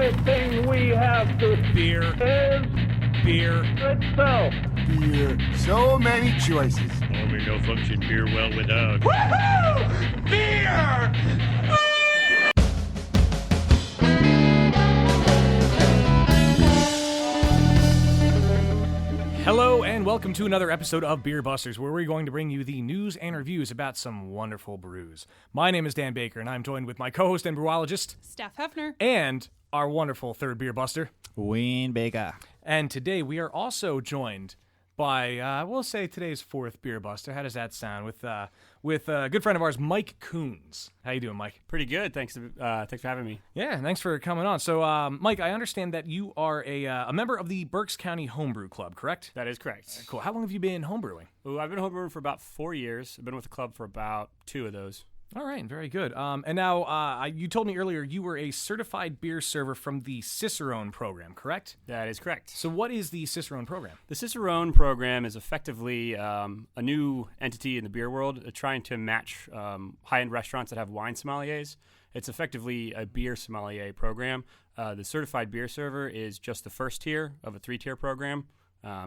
only thing we have to Beer. is Beer. itself. Beer. So many choices. Only no function beer well without. Woohoo! Beer! Hello and welcome to another episode of Beer Busters, where we're going to bring you the news and reviews about some wonderful brews. My name is Dan Baker, and I'm joined with my co-host and brewologist, Steph Hefner, and our wonderful third beer buster, Wayne Baker. And today we are also joined by, we'll say today's fourth beer buster. How does that sound? With a good friend of ours, Mike Kuhns. How you doing, Mike? Pretty good. Thanks for having me. Yeah, thanks for coming on. So, Mike, I understand that you are a member of the Berks County Homebrew Club, correct? That is correct. Cool. How long have you been homebrewing? Ooh, I've been homebrewing for about 4 years. I've been with the club for about 2 of those. All right, very good. And now, you told me earlier you were a certified beer server from the Cicerone program, correct? That is correct. So what is the Cicerone program? The Cicerone program is effectively a new entity in the beer world trying to match high-end restaurants that have wine sommeliers. It's effectively a beer sommelier program. The certified beer server is just the first tier of a 3-tier program.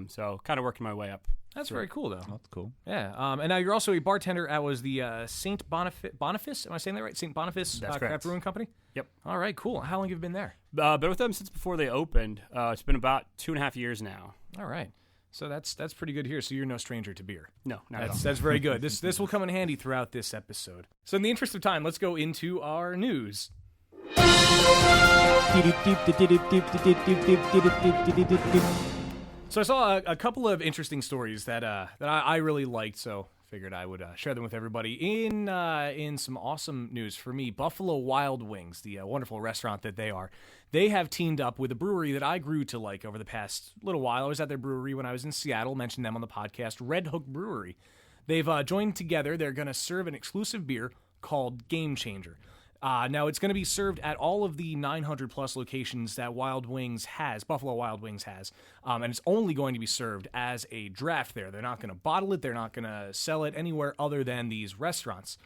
So kind of working my way up. That's very cool, though. That's cool. Yeah. And now you're also a bartender at the St. Boniface. Am I saying that right? St. Boniface Craft Brewing Company? Yep. All right, cool. How long have you been there? Been with them since before they opened. It's been about 2.5 years now. All right. So that's pretty good here. So you're no stranger to beer. No, not at all. That's very good. This will come in handy throughout this episode. So in the interest of time, let's go into our news. So I saw a couple of interesting stories that I really liked, so figured I would share them with everybody. In some awesome news for me, Buffalo Wild Wings, the wonderful restaurant that they are, they have teamed up with a brewery that I grew to like over the past little while. I was at their brewery when I was in Seattle, mentioned them on the podcast, Red Hook Brewery. They've joined together. They're going to serve an exclusive beer called Game Changer. Now, it's going to be served at all of the 900-plus locations that Buffalo Wild Wings has, and it's only going to be served as a draft there. They're not going to bottle it. They're not going to sell it anywhere other than these restaurants.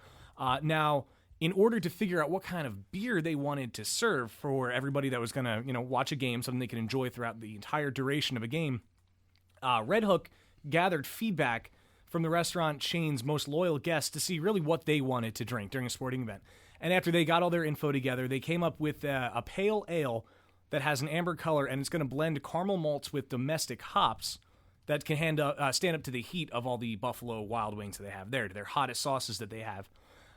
Now, in order to figure out what kind of beer they wanted to serve for everybody that was going to, watch a game, something they could enjoy throughout the entire duration of a game, Red Hook gathered feedback from the restaurant chain's most loyal guests to see really what they wanted to drink during a sporting event. And after they got all their info together, they came up with a pale ale that has an amber color, and it's going to blend caramel malts with domestic hops that can stand up to the heat of all the Buffalo Wild Wings that they have there, to their hottest sauces that they have.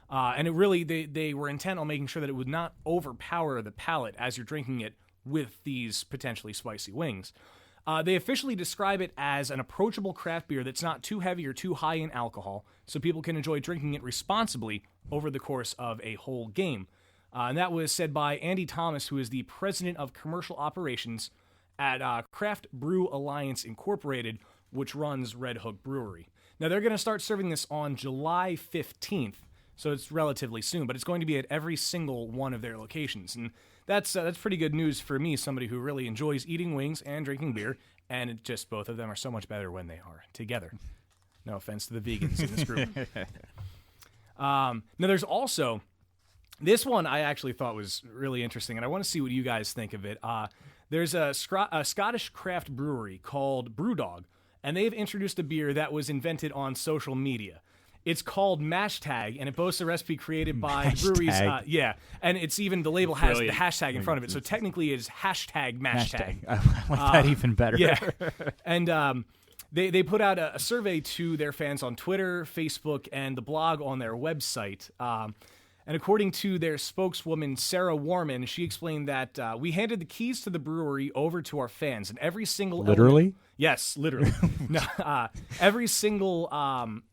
And it really, they were intent on making sure that it would not overpower the palate as you're drinking it with these potentially spicy wings. They officially describe it as an approachable craft beer that's not too heavy or too high in alcohol, so people can enjoy drinking it responsibly over the course of a whole game. And that was said by Andy Thomas, who is the president of commercial operations at Craft Brew Alliance Incorporated, which runs Red Hook Brewery. Now, they're going to start serving this on July 15th, so it's relatively soon, but it's going to be at every single one of their locations. And that's pretty good news for me, somebody who really enjoys eating wings and drinking beer, and it just both of them are so much better when they are together. No offense to the vegans in this group. Now, there's also, this one I actually thought was really interesting, and I want to see what you guys think of it. There's a Scottish craft brewery called Brewdog, and they've introduced a beer that was invented on social media. It's called Mashtag, and it boasts a recipe created by the breweries. And it's even, the label has the hashtag in front of it, so technically it's hashtag Mashtag. I like that even better. Yeah, and they put out a survey to their fans on Twitter, Facebook, and the blog on their website. And according to their spokeswoman, Sarah Warman, she explained that we handed the keys to the brewery over to our fans, and every single Literally? Yes, literally. No, every single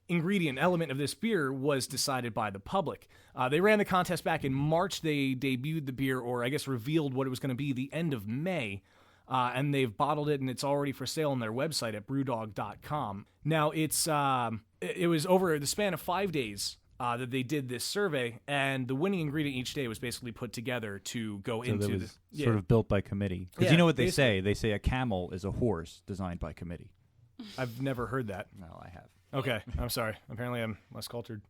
ingredient element of this beer was decided by the public. They ran the contest back in March. They debuted the beer, or I guess revealed what it was going to be, the end of May. And they've bottled it, and it's already for sale on their website at brewdog.com. Now, it was over the span of 5 days that they did this survey, and the winning ingredient each day was basically put together to go into the... Sort of built by committee. Because you know what they say? They say a camel is a horse designed by committee. I've never heard that. No, I have. Okay, I'm sorry. Apparently I'm less cultured.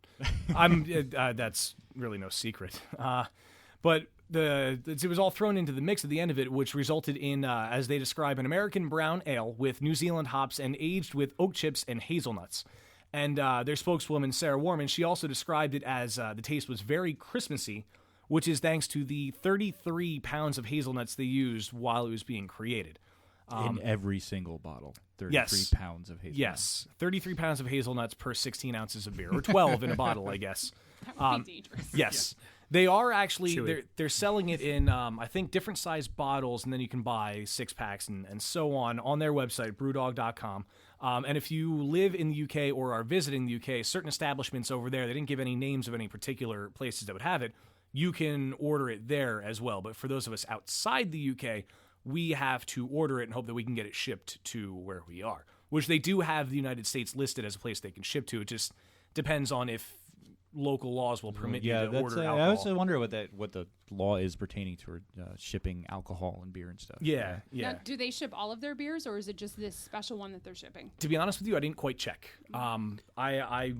That's really no secret. But it was all thrown into the mix at the end of it, which resulted in, as they describe, an American brown ale with New Zealand hops and aged with oak chips and hazelnuts. And their spokeswoman, Sarah Warman, she also described it as the taste was very Christmassy, which is thanks to the 33 pounds of hazelnuts they used while it was being created. In every single bottle, 33 yes. pounds of hazelnuts. Yes, 33 pounds of hazelnuts per 16 ounces of beer, or 12 in a bottle, I guess. That would be dangerous. Yes. They are actually, they're selling it in, I think, different size bottles, and then you can buy 6-packs and so on their website, brewdog.com. And if you live in the UK or are visiting the UK, certain establishments over there, they didn't give any names of any particular places that would have it, you can order it there as well. But for those of us outside the UK, we have to order it and hope that we can get it shipped to where we are, which they do have the United States listed as a place they can ship to. It just depends on if local laws will permit you to order alcohol. I also wonder what the law is pertaining to shipping alcohol and beer and stuff. Yeah. Now, do they ship all of their beers, or is it just this special one that they're shipping? To be honest with you, I didn't quite check. I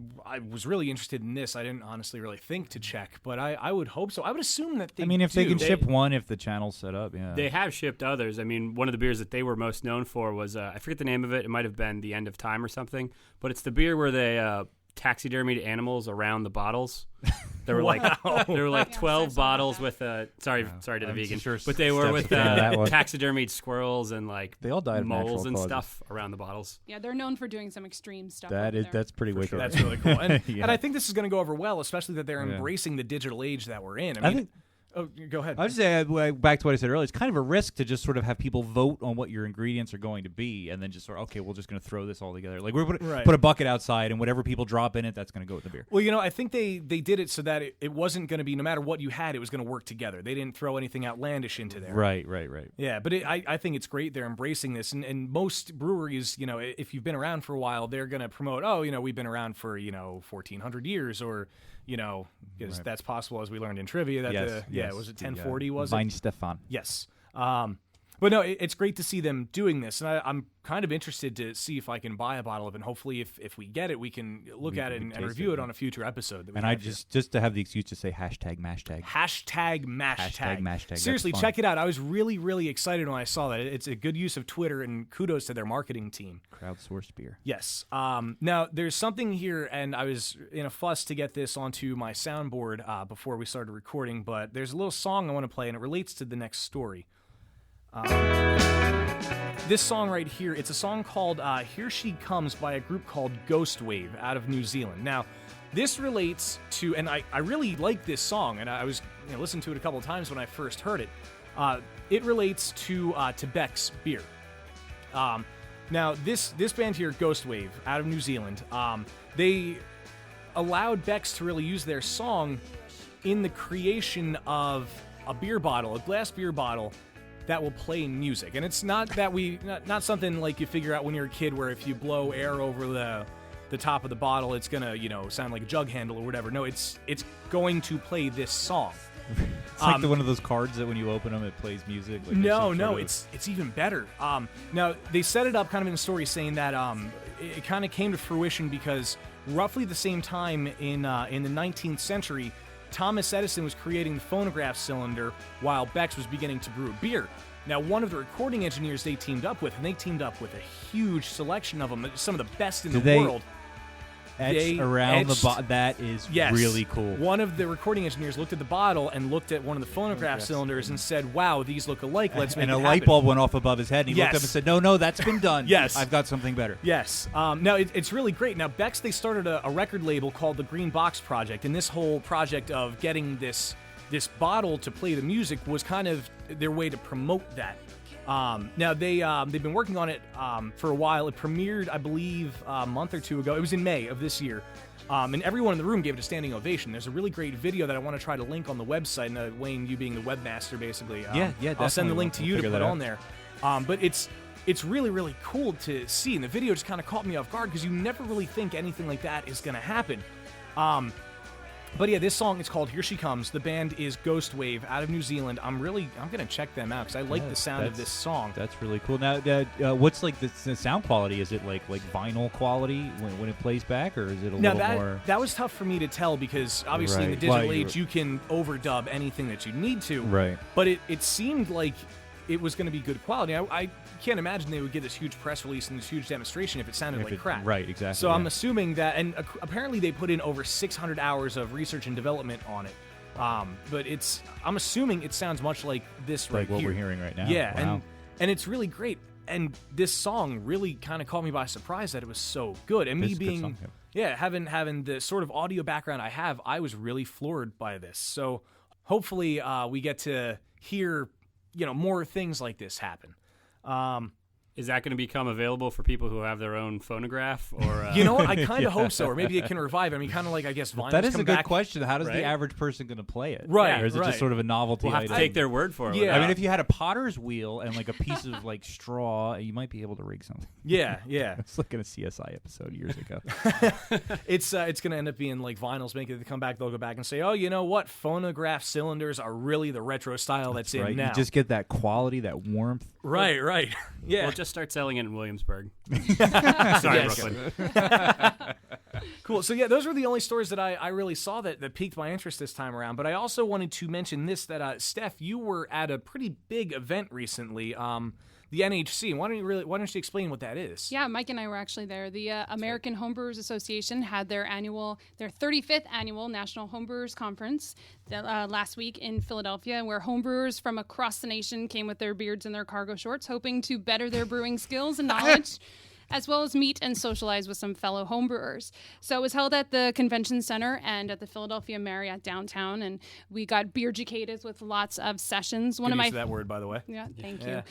was really interested in this. I didn't honestly really think to check, but I would hope so. I would assume that if they can ship one, if the channel's set up, yeah. They have shipped others. I mean, one of the beers that they were most known for was, I forget the name of it. It might have been The End of Time or something, but it's the beer where they taxidermied animals around the bottles. There were like 12 bottles with sorry to the vegan, sure but they were with taxidermied squirrels and like they all died of moles natural and causes. stuff around the bottles. Yeah, they're known for doing some extreme stuff. That's pretty wicked. Sure. That's really cool, and I think this is going to go over well, especially that they're embracing the digital age that we're in. I mean, oh, go ahead. I was just saying, back to what I said earlier, it's kind of a risk to just sort of have people vote on what your ingredients are going to be, and then just sort of, okay, we're just going to throw this all together. Like, we're put a bucket outside, and whatever people drop in it, that's going to go with the beer. Well, I think they did it so that it wasn't going to be, no matter what you had, it was going to work together. They didn't throw anything outlandish into there. Right. Yeah, but I think it's great they're embracing this, and most breweries, if you've been around for a while, they're going to promote, we've been around for, 1,400 years, or, because that's possible, as we learned in trivia, that was it 1040, was it? Stefan. Yes. But no, it's great to see them doing this, and I'm kind of interested to see if I can buy a bottle of it. And hopefully, if we get it, we can look at it and review it on a future episode. And I just to have the excuse to say #mashtag. #mashtag. Seriously, check it out. I was really, really excited when I saw that. It's a good use of Twitter, and kudos to their marketing team. Crowdsourced beer. Yes. Now, there's something here, and I was in a fuss to get this onto my soundboard before we started recording, but there's a little song I want to play, and it relates to the next story. This song right here, it's a song called Here She Comes by a group called Ghost Wave out of New Zealand. Now, this relates to, and I really like this song, and I was listening to it a couple of times when I first heard it. It relates to Beck's beer. Now, this band here, Ghost Wave, out of New Zealand, they allowed Beck's to really use their song in the creation of a beer bottle, a glass beer bottle, that will play music. And it's not that not something like you figure out when you're a kid where if you blow air over the top of the bottle, it's gonna, sound like a jug handle or whatever. No, it's going to play this song. It's like one of those cards that when you open them, it plays music. Like no, it's even better. Now, they set it up kind of in a story saying that it kind of came to fruition because roughly the same time in the 19th century, Thomas Edison was creating the phonograph cylinder while Beck's was beginning to brew beer. Now, one of the recording engineers they teamed up with, and they teamed up with a huge selection of them, some of the best in the world. That is really cool. One of the recording engineers looked at the bottle and looked at one of the phonograph cylinders and said, wow, these look alike, let's make it happen. And a light bulb went off above his head, and he looked up and said, no, that's been done. Yes. I've got something better. Yes. Now, it's really great. Now, Beck's, they started a record label called the Green Box Project, and this whole project of getting this bottle to play the music was kind of their way to promote that. Now, they've been working on it for a while. It premiered, I believe, a month or two ago. It was in May of this year. And everyone in the room gave it a standing ovation. There's a really great video that I want to try to link on the website. And Wayne, you being the webmaster, basically. I'll send the link to you to put on there. But it's really, really cool to see. And the video just kind of caught me off guard because you never really think anything like that is going to happen. But yeah, this song is called Here She Comes. The band is Ghost Wave out of New Zealand. I'm going to check them out because I like the sound of this song. That's really cool. Now, what's like the sound quality? Is it like vinyl quality when it plays back, or is it a little more? That was tough for me to tell because obviously in the digital age you can overdub anything that you need to. Right. But it seemed like it was going to be good quality. I can't imagine they would get this huge press release and this huge demonstration if it sounded like crap. Right, exactly. So I'm assuming that, and apparently they put in over 600 hours of research and development on it. But I'm assuming it sounds much like this right here. Like what we're hearing right now. Yeah, wow. and it's really great. And this song really kind of caught me by surprise that it was so good. And me being, having the sort of audio background I have, I was really floored by this. So hopefully we get to hear, more things like this happen. Is that going to become available for people who have their own phonograph? Or you know what? I kind of hope so. Or maybe it can revive it. I mean, kind of like, I guess, vinyls that is come a good back. question. How does the average person going to play it? Right. Or is it just sort of a novelty We'll have item? to take their word for it. Yeah. I mean, if you had a potter's wheel and like a piece of like straw, you might be able to rig something. Yeah. I was looking at a CSI episode years ago. It's going to end up being like vinyls. Maybe they come back, they'll go back and say, oh, you know what? Phonograph cylinders are really the retro style that's in right. now. You just get that quality, that warmth. Right. Yeah. We'll just start selling it in Williamsburg. Sorry, Brooklyn. Cool. So yeah, those were the only stories that I really saw that piqued my interest this time around. But I also wanted to mention this, that Steph, you were at a pretty big event recently, the NHC. Why don't you explain what that is? Yeah, Mike and I were actually there. The American Homebrewers Association had their 35th annual National Homebrewers Conference last week in Philadelphia, where homebrewers from across the nation came with their beards and their cargo shorts, hoping to better their brewing skills and knowledge, as well as meet and socialize with some fellow homebrewers. So it was held at the Convention Center and at the Philadelphia Marriott downtown, and we got beer-educated with lots of sessions. Good use of that word, by the way. Yeah, thank you.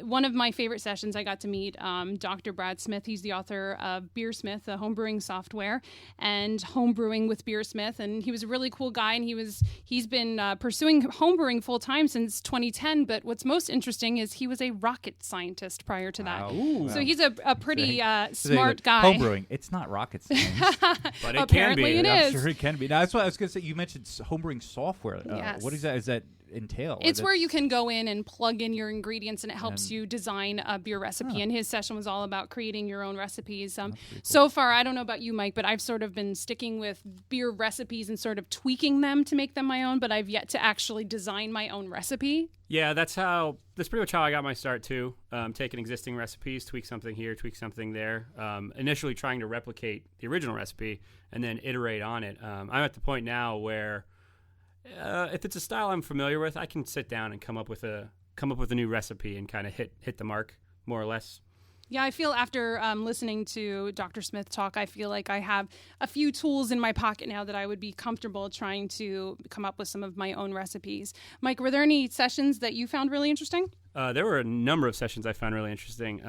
One of my favorite sessions, I got to meet Dr. Brad Smith. He's the author of Beersmith, a homebrewing software, and homebrewing with Beersmith. And he was a really cool guy, and he's been pursuing homebrewing full-time since 2010. But what's most interesting is he was a rocket scientist prior to that. Ooh, so he's a pretty smart guy. Homebrewing, it's not rocket science. But it Apparently can be. it I'm is. sure it can be. Now, that's what I was going to say. You mentioned homebrewing software. Yes. What is that? Is that entail? It's where you can go in and plug in your ingredients, and it helps you design a beer recipe. And his session was all about creating your own recipes. Cool. So far, I don't know about you, Mike, but I've sort of been sticking with beer recipes and sort of tweaking them to make them my own, but I've yet to actually design my own recipe. Yeah, that's pretty much how I got my start too. Taking existing recipes, tweak something here, tweak something there. Initially trying to replicate the original recipe and then iterate on it. I'm at the point now where if it's a style I'm familiar with, I can sit down and come up with a new recipe and kind of hit the mark more or less. Yeah, I feel after listening to Dr. Smith talk, I feel like I have a few tools in my pocket now that I would be comfortable trying to come up with some of my own recipes. Mike, were there any sessions that you found really interesting? There were a number of sessions I found really interesting.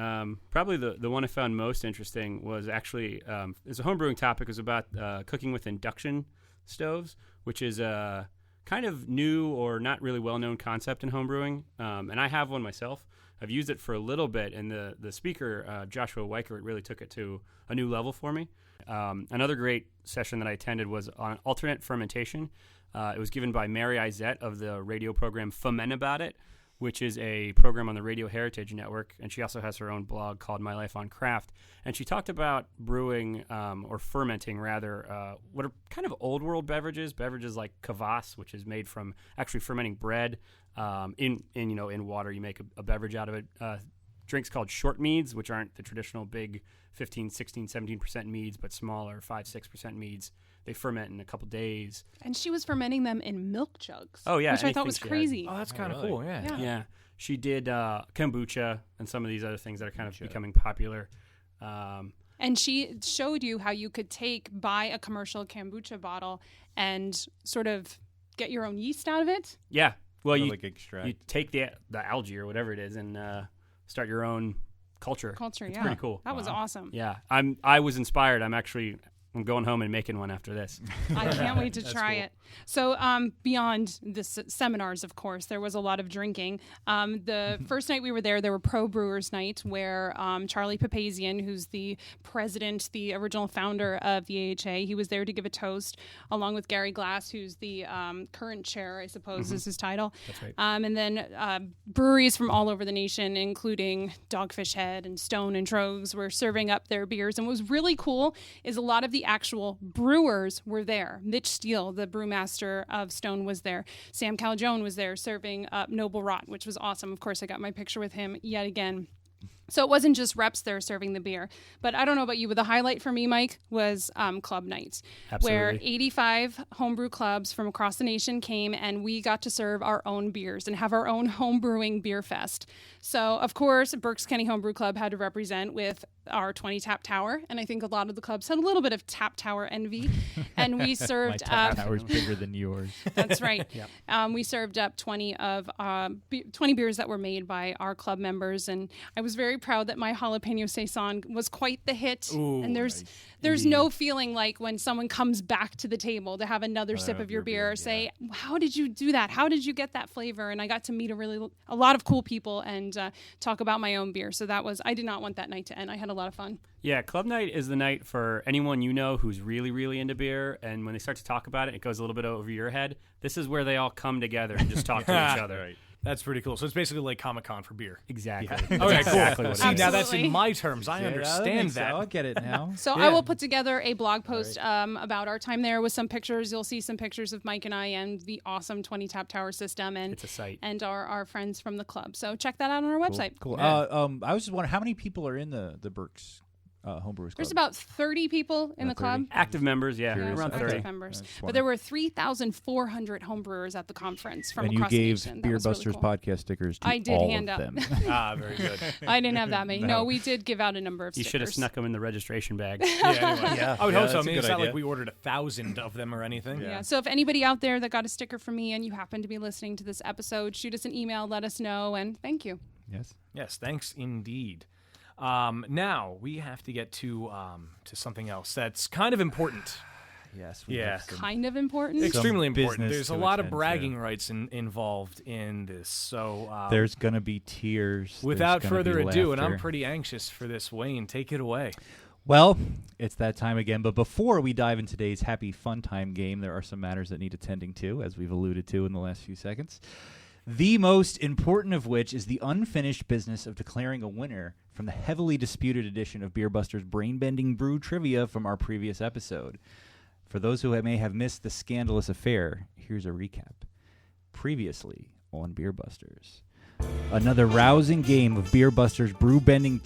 Probably the one I found most interesting was actually, it's a homebrewing topic. It was about cooking with induction stoves, which is a kind of new or not really well-known concept in homebrewing. And I have one myself. I've used it for a little bit, and the speaker, Joshua Weichert, really took it to a new level for me. Another great session that I attended was on alternate fermentation. It was given by Mary Izette of the radio program Foment About It, which is a program on the Radio Heritage Network, and she also has her own blog called My Life on Craft. And she talked about brewing, or fermenting rather, what are kind of old world beverages like kvass, which is made from actually fermenting bread. In water, you make a beverage out of it. Drinks called short meads, which aren't the traditional big 15, 16, 17% meads, but smaller 5-6% meads. They ferment in a couple days. And she was fermenting them in milk jugs. Oh, yeah. Which I thought was crazy. Oh, that's kind of cool, yeah. Yeah. She did kombucha and some of these other things that are kind of becoming popular. And she showed you how you could buy a commercial kombucha bottle and sort of get your own yeast out of it. Yeah. Well, you take the algae or whatever it is and start your own culture. It's pretty cool. That was awesome. Yeah. I was inspired. I'm actually I'm going home and making one after this. I can't wait to try it. So beyond the seminars, of course, there was a lot of drinking. The first night we were there were Pro Brewers Night, where Charlie Papazian, who's the president, the original founder of the AHA, he was there to give a toast, along with Gary Glass, who's the current chair, I suppose is his title. That's right. And then breweries from all over the nation, including Dogfish Head and Stone and Trogs, were serving up their beers. And what was really cool is a lot of the actual brewers were there. Mitch Steele, the brewmaster of Stone, was there. Sam Caljoen was there serving up Noble Rot, which was awesome. Of course, I got my picture with him yet again. So it wasn't just reps there serving the beer. But I don't know about you, but the highlight for me, Mike, was club nights. Absolutely. Where 85 homebrew clubs from across the nation came, and we got to serve our own beers and have our own homebrewing beer fest. So, of course, Berks County Homebrew Club had to represent with our 20 tap tower, and I think a lot of the clubs had a little bit of tap tower envy. And we served My tap tower's bigger than yours. That's right. We served up 20 beers that were made by our club members, and I was very proud that my jalapeno saison was quite the hit. Ooh, and there's no feeling like when someone comes back to the table to have another sip of your beer, say, how did you do that? How did you get that flavor? And I got to meet a lot of cool people and talk about my own beer. So I did not want that night to end. I had a lot of fun. Yeah, club night is the night for anyone you know who's really, really into beer, and when they start to talk about it, it goes a little bit over your head. This is where they all come together and just talk to each other. Right. That's pretty cool. So it's basically like Comic-Con for beer. Exactly. Okay, cool. Exactly what it See, is. now that's in Absolutely. my terms. I understand that. I'll get it now. So I will put together a blog post about our time there with some pictures. You'll see some pictures of Mike and I and the awesome 20 tap tower system and It's a sight. and our friends from the club. So check that out on our website. Cool. Yeah. I was just wondering how many people are in the Berks Homebrewers Club? There's about 30 people in the About 30? club. Active members, yeah, Curious. around Okay. 30. Members. That's But there were 3,400 homebrewers at the conference from and you across the gave nation. That Beer was really Busters cool. podcast stickers to I did all hand of out. them. Very good. I didn't have that many. No, we did give out a number of You stickers. should have snuck them in the registration bag. Yeah, I would hope so. I that's a mean, good it's not idea. like we ordered 1,000 of them or anything. Yeah. So if anybody out there that got a sticker from me and you happen to be listening to this episode, shoot us an email, let us know, and thank you. Yes. Yes, thanks indeed. Now we have to get to something else that's kind of important. Yes. Yeah. Kind of important. Extremely important. business There's a to lot of attend to. bragging rights involved in this. So There's gonna be tears. without There's gonna further be ado, and I'm laughter. pretty anxious for this, Wayne, take it away. Well, it's that time again. But before we dive into today's happy fun time game, there are some matters that need attending to, as we've alluded to in the last few seconds. The most important of which is the unfinished business of declaring a winner from the heavily disputed edition of Beer Busters Brain-Bending Brew Trivia from our previous episode. For those who may have missed the scandalous affair, here's a recap. Previously on Beer Busters, another rousing game of Beer Busters Brain-Bending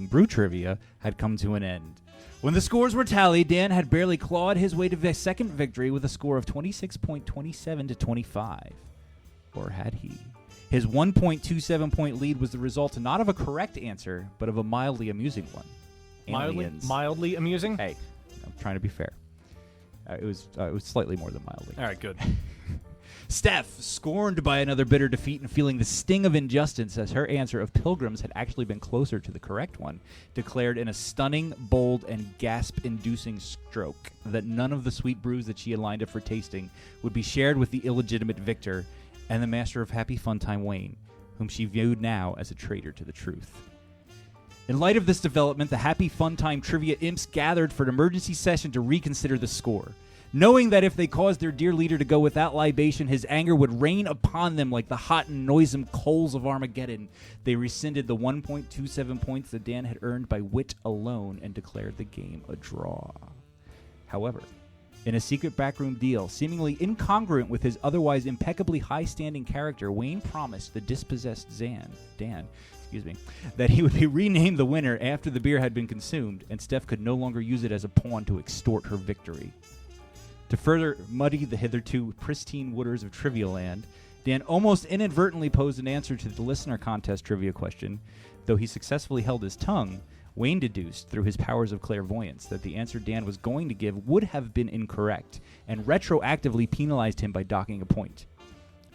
Brew Trivia had come to an end. When the scores were tallied, Dan had barely clawed his way to the second victory with a score of 26.27 to 25. Or had he? His 1.27-point lead was the result not of a correct answer, but of a mildly amusing one. Aliens. Mildly amusing? Hey, I'm trying to be fair. It was slightly more than mildly. All right, good. Steph, scorned by another bitter defeat and feeling the sting of injustice as her answer of pilgrims had actually been closer to the correct one, declared in a stunning, bold, and gasp-inducing stroke that none of the sweet brews that she had lined up for tasting would be shared with the illegitimate victor and the master of Happy Fun Time, Wayne, whom she viewed now as a traitor to the truth. In light of this development, the Happy Fun Time Trivia Imps gathered for an emergency session to reconsider the score. Knowing that if they caused their dear leader to go without libation, his anger would rain upon them like the hot and noisome coals of Armageddon, they rescinded the 1.27 points that Dan had earned by wit alone and declared the game a draw. However, in a secret backroom deal, seemingly incongruent with his otherwise impeccably high-standing character, Wayne promised the dispossessed Dan, that he would be renamed the winner after the beer had been consumed, and Steph could no longer use it as a pawn to extort her victory. To further muddy the hitherto pristine waters of Trivia Land, Dan almost inadvertently posed an answer to the listener contest trivia question. Though he successfully held his tongue, Wayne deduced through his powers of clairvoyance that the answer Dan was going to give would have been incorrect, and retroactively penalized him by docking a point.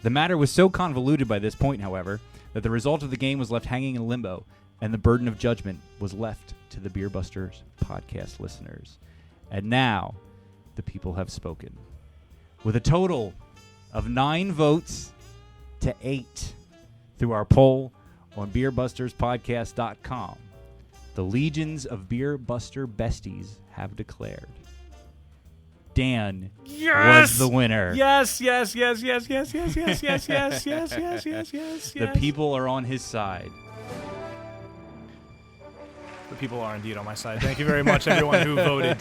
The matter was so convoluted by this point, however, that the result of the game was left hanging in limbo, and the burden of judgment was left to the Beer Busters podcast listeners. And now, the people have spoken. With a total of 9 votes to 8 through our poll on BeerBustersPodcast.com, the legions of Beer Buster besties have declared Dan was the winner. Yes. The people are on his side. The people are indeed on my side. Thank you very much, everyone who voted.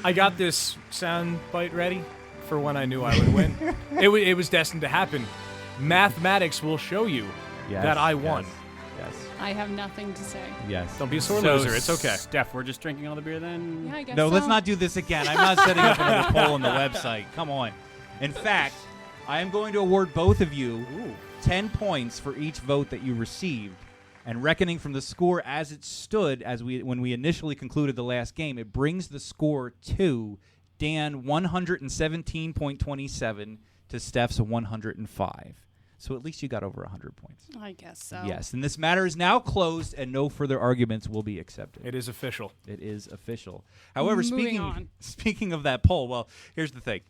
I got this sound bite ready for when I knew I would win. It was destined to happen. Mathematics will show you that I won. Yes. I have nothing to say. Yes. Don't be a sore loser. It's okay. Steph, we're just drinking all the beer then? Yeah, I guess No, so. let's not do this again. I'm not setting up another poll on the website. Come on. In fact, I am going to award both of you 10 points for each vote that you received. And reckoning from the score as it stood when we initially concluded the last game, it brings the score to Dan 117.27 to Steph's 105. So at least you got over 100 points. I guess so. Yes, and this matter is now closed, and no further arguments will be accepted. It is official. It is official. However, Moving on. speaking of that poll, well, here's the thing.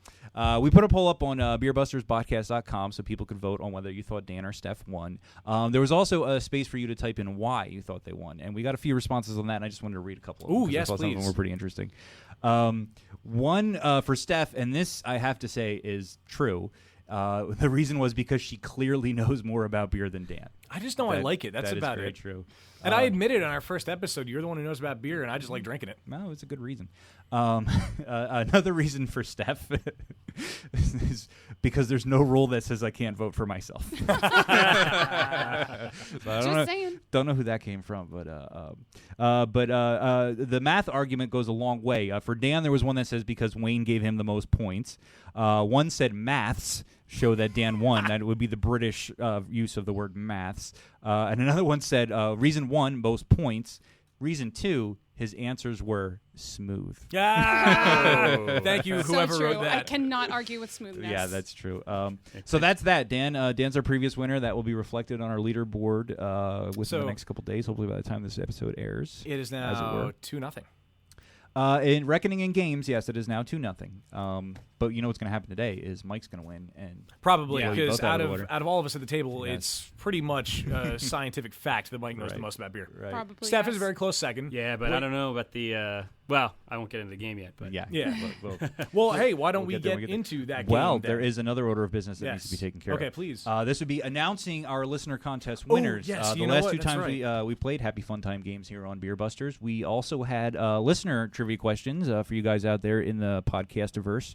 We put a poll up on BeerBustersPodcast.com so people could vote on whether you thought Dan or Steph won. There was also a space for you to type in why you thought they won, and we got a few responses on that, and I just wanted to read a couple of them. Ooh, 'cause yes, I thought some of them please. were pretty interesting. One for Steph, and this, I have to say, is true. The reason was because she clearly knows more about beer than Dan. I just know I like it. That's that about is very it. true. And I admitted on our first episode, you're the one who knows about beer, and I just like drinking it. No, it's a good reason. Another reason for Steph is because there's no rule that says I can't vote for myself. So I Just saying. don't know who that came from, but the math argument goes a long way. For Dan, there was one that says because Wayne gave him the most points. One said maths show that Dan won. That would be the British use of the word maths. And another one said reason 1, most points. Reason 2, his answers were smooth. Yeah. Thank you, whoever so true. wrote that. I cannot argue with smoothness. Yeah, that's true. So that's that, Dan. Dan's our previous winner. That will be reflected on our leaderboard within the next couple days, hopefully by the time this episode airs. It is as it now were. 2-0. In reckoning in games, yes, it is now 2-0. But you know what's going to happen today is Mike's going to win, and Probably, Yeah, because both out out of of order. all of us at the table, Yes. it's pretty much scientific fact that Mike knows the Right. most about beer. right. Probably. Steph yes. is a very close second. Yeah, but I don't know about the. Well, I won't get into the game yet. But Yeah. Yeah. Well, Well, hey, why don't We'll we get there, get we'll get there. into that well, game? there then? is another order of business that Yes. needs to be taken care of. Okay, please. This would be announcing our listener contest Oh, winners. yes, The you know last what? two That's times we played Happy Fun Time games here on Beer Busters, we also had listener trivia questions for you guys out there in the podcast-averse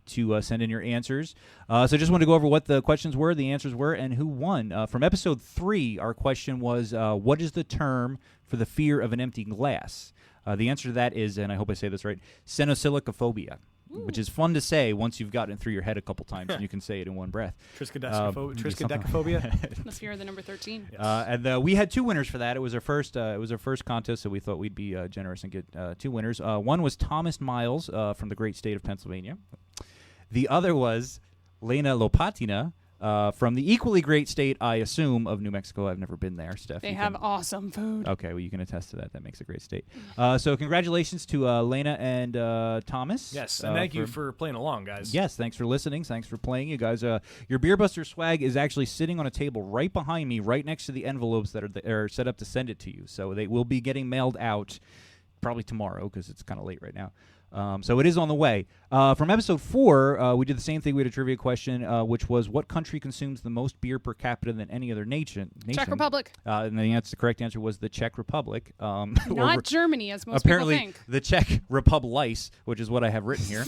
to send in your answers. So just wanted to go over what the questions were, the answers were, and who won. From episode 3, our question was, what is the term for the fear of an empty glass? The answer to that is, and I hope I say this right, cenosilicophobia, which is fun to say once you've gotten it through your head a couple times and you can say it in one breath. Triskaidekaphobia. The fear of the number 13. And we had 2 winners for that. It was our first contest, so we thought we'd be generous and get 2 winners. One was Thomas Miles from the great state of Pennsylvania. The other was Lena Lopatina from the equally great state, I assume, of New Mexico. I've never been there, Steph. They you have can- awesome food. Okay, well, you can attest to that. That makes a great state. So congratulations to Lena and Thomas. Yes, and thank you for playing along, guys. Yes, thanks for listening. Thanks for playing, you guys. Your Beer Buster swag is actually sitting on a table right behind me, right next to the envelopes that are set up to send it to you. So they will be getting mailed out probably tomorrow because it's kind of late right now. So it is on the way. From episode 4, we did the same thing. We had a trivia question, which was, what country consumes the most beer per capita than any other nation? Czech Republic. And the correct answer was the Czech Republic. Not Germany, as most apparently people think. the Czech Republic, which is what I have written here.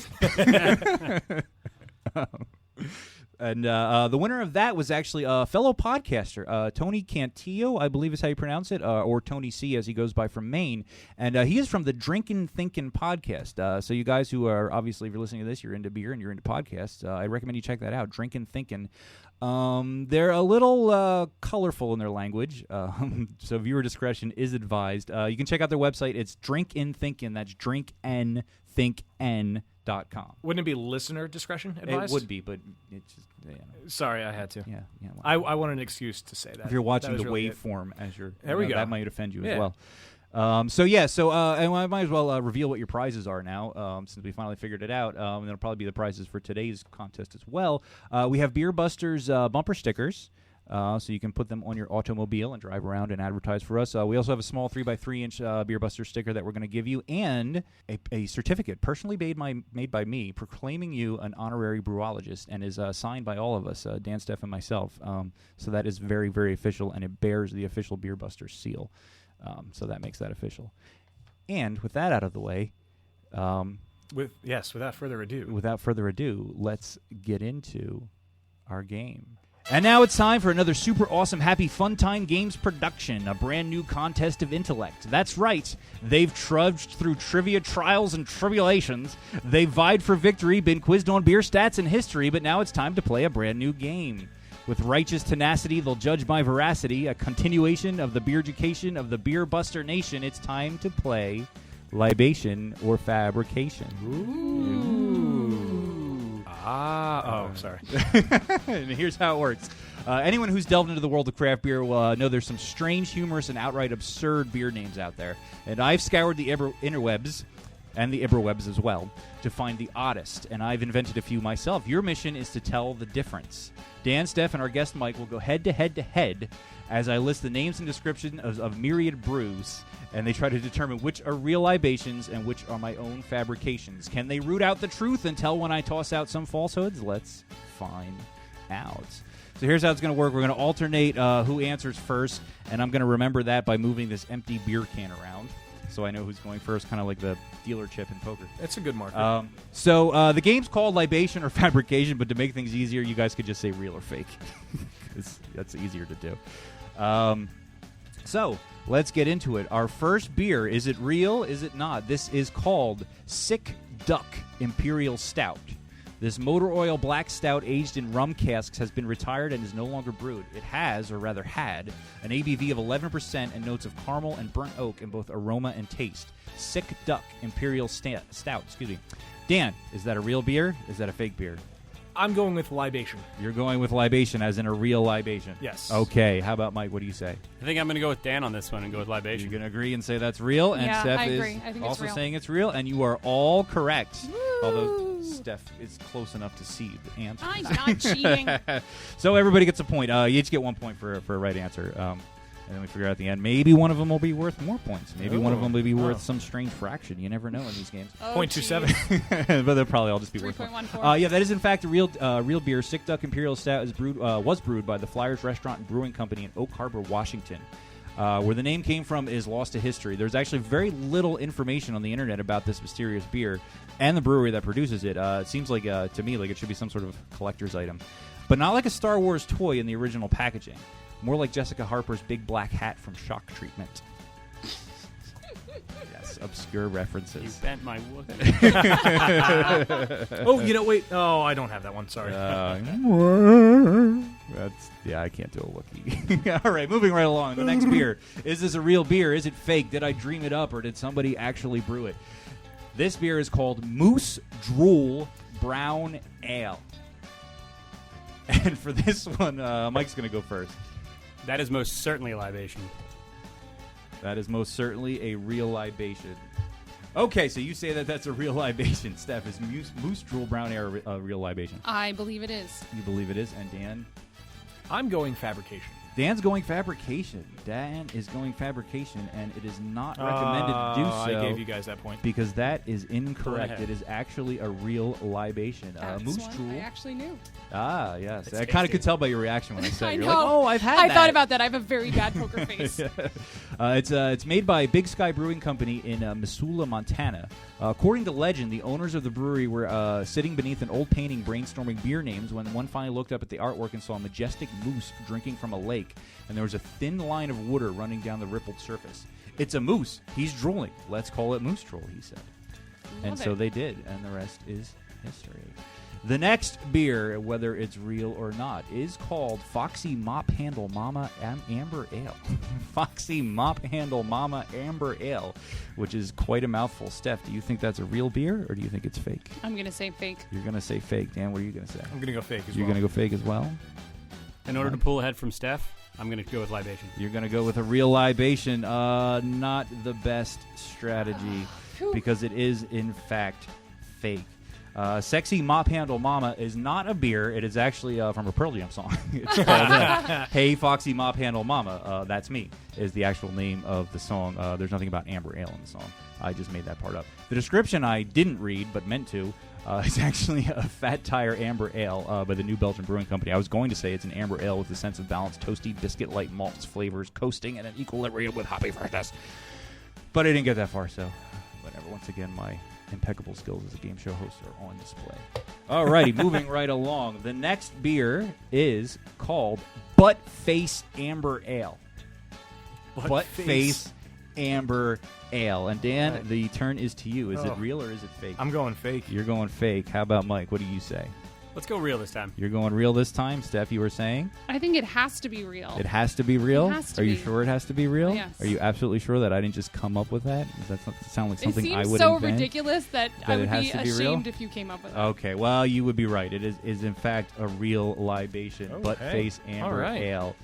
And the winner of that was actually a fellow podcaster, Tony Cantillo, I believe is how you pronounce it, or Tony C, as he goes by, from Maine. And he is from the Drinkin' Thinkin' podcast. So you guys who are, obviously, if you're listening to this, you're into beer and you're into podcasts, I recommend you check that out, Drinkin' Thinkin'. They're a little colorful in their language, so viewer discretion is advised. You can check out their website. It's Drinkin' Thinkin'. That's drinknthinkin.com. Wouldn't it be listener discretion advised? It would be, but it's just, Sorry, I had to. yeah. I want an excuse to say that. If you're watching That the was really it. waveform as you're, There we go. that might offend you as Yeah. well. And I might as well reveal what your prizes are now, since we finally figured it out. And that'll probably be the prizes for today's contest as well. We have Beer Busters bumper stickers. So you can put them on your automobile and drive around and advertise for us. We also have a small 3x3-inch Beer Buster sticker that we're going to give you, and a certificate personally made by me, proclaiming you an honorary brewologist, and is signed by all of us, Dan, Steph, and myself. So that is very, very official, and it bears the official Beer Buster seal. So that makes that official. And with that out of the way, without further ado, let's get into our game. And now it's time for another super awesome Happy Fun Time Games production, a brand new contest of intellect. That's right. They've trudged through trivia trials and tribulations. They've vied for victory, been quizzed on beer stats and history, but now it's time to play a brand new game. With righteous tenacity, they'll judge my veracity, a continuation of the beer education of the Beer Buster Nation. It's time to play Libation or Fabrication. Sorry. And here's how it works. Anyone who's delved into the world of craft beer will know there's some strange, humorous, and outright absurd beer names out there. And I've scoured the interwebs, and the Iberwebs as well, to find the oddest, and I've invented a few myself. Your mission is to tell the difference. Dan, Steph, and our guest Mike will go head-to-head as I list the names and descriptions of myriad brews, and they try to determine which are real libations and which are my own fabrications. Can they root out the truth and tell when I toss out some falsehoods? Let's find out. So here's how it's going to work. We're going to alternate who answers first, and I'm going to remember that by moving this empty beer can around, so I know who's going first, kind of like the dealer chip in poker. That's a good marker. So the game's called Libation or Fabrication, but to make things easier, you guys could just say real or fake. That's easier to do. So let's get into it. Our first beer, is it real? Is it not? This is called Sick Duck Imperial Stout. This motor oil black stout aged in rum casks has been retired and is no longer brewed. It has, or rather had, an ABV of 11% and notes of caramel and burnt oak in both aroma and taste. Sick Duck Imperial Stout. Dan, is that a real beer? Is that a fake beer? I'm going with libation. You're going with libation, as in a real libation? Yes. Okay. How about Mike? What do you say? I think I'm going to go with Dan on this one and go with libation. You're going to agree and say that's real? And Yeah, Steph I is agree. I think also it's real. saying it's real, and you are all correct. Woo! Although Steph is close enough to see the answer. I'm not cheating. So everybody gets a point. You each get 1 point for a right answer. And then we figure out at the end, maybe one of them will be worth more points. Maybe one of them will be worth some strange fraction. You never know in these games. Oh, 0.27. But they'll probably all just be worth more. 3.14. Yeah, that is in fact a real beer. Sick Duck Imperial Stout was brewed by the Flyers Restaurant and Brewing Company in Oak Harbor, Washington. Where the name came from is lost to history. There's actually very little information on the internet about this mysterious beer and the brewery that produces it. It seems like, to me, like it should be some sort of collector's item. But not like a Star Wars toy in the original packaging. More like Jessica Harper's big black hat from Shock Treatment. Yes, obscure references. You bent my wood. Oh, wait. Oh, I don't have that one. Sorry. I can't do a Wookiee. All right, moving right along. The next beer. Is this a real beer? Is it fake? Did I dream it up, or did somebody actually brew it? This beer is called Moose Drool Brown Ale. And for this one, Mike's going to go first. That is most certainly a libation. That is most certainly a real libation. Okay, so you say that that's a real libation. Steph, is Moose Drool Brown Ale a real libation? I believe it is. You believe it is? And Dan? I'm going fabrication. Dan's going fabrication. Dan is going fabrication, and it is not recommended to do so. I gave you guys that point. Because that is incorrect. ahead. It is actually a real libation. That's Moose one Drool. I actually knew. Ah, yes. It's I kind of tasty. could tell by your reaction when I said I it. You're know. like, oh, I've had I that. thought about that. I have a very bad poker face. It's made by Big Sky Brewing Company in Missoula, Montana. According to legend, the owners of the brewery were sitting beneath an old painting brainstorming beer names when one finally looked up at the artwork and saw a majestic moose drinking from a lake, and there was a thin line of water running down the rippled surface. It's a moose. He's drooling. Let's call it Moose Drool, he said. And so they did, and the rest is history. The next beer, whether it's real or not, is called Foxy Mop Handle Mama Amber Ale. Foxy Mop Handle Mama Amber Ale, which is quite a mouthful. Steph, do you think that's a real beer, or do you think it's fake? I'm going to say fake. You're going to say fake. Dan, what are you going to say? I'm going to go fake as You're well. going to go fake as well? In order to pull ahead from Steph, I'm going to go with Libation. You're going to go with a real libation. Not the best strategy because it is, in fact, fake. Sexy Mop Handle Mama is not a beer. It is actually from a Pearl Jam song. It's called Hey Foxy Mop Handle Mama. That's me is the actual name of the song. There's nothing about amber ale in the song. I just made that part up. The description I didn't read but meant to is actually a Fat Tire Amber Ale by the New Belgium Brewing Company. I was going to say it's an amber ale with a sense of balance, toasty, biscuit-like malts, flavors, coasting, and an equilibrium with hoppy freshness. But I didn't get that far, so whatever. Once again, my impeccable skills as a game show host are on display. Alrighty, moving right along. The next beer is called Butt Face Amber Ale. Butt Face Amber Ale. And Dan, the turn is to you. Is it real or is it fake? I'm going fake. You're going fake. How about Mike? What do you say? Let's go real this time. You're going real this time? Steph, you were saying? I think it has to be real. It has to be real? It has to Are you be. sure it has to be real? Yes. Are you absolutely sure that I didn't just come up with that? Does that sound like something I it seems would so invent? ridiculous that I it would has be to be real? ashamed if you came up with it. Okay, well, you would be right. It is in fact a real libation, Okay. Butt Face Amber All right. Ale.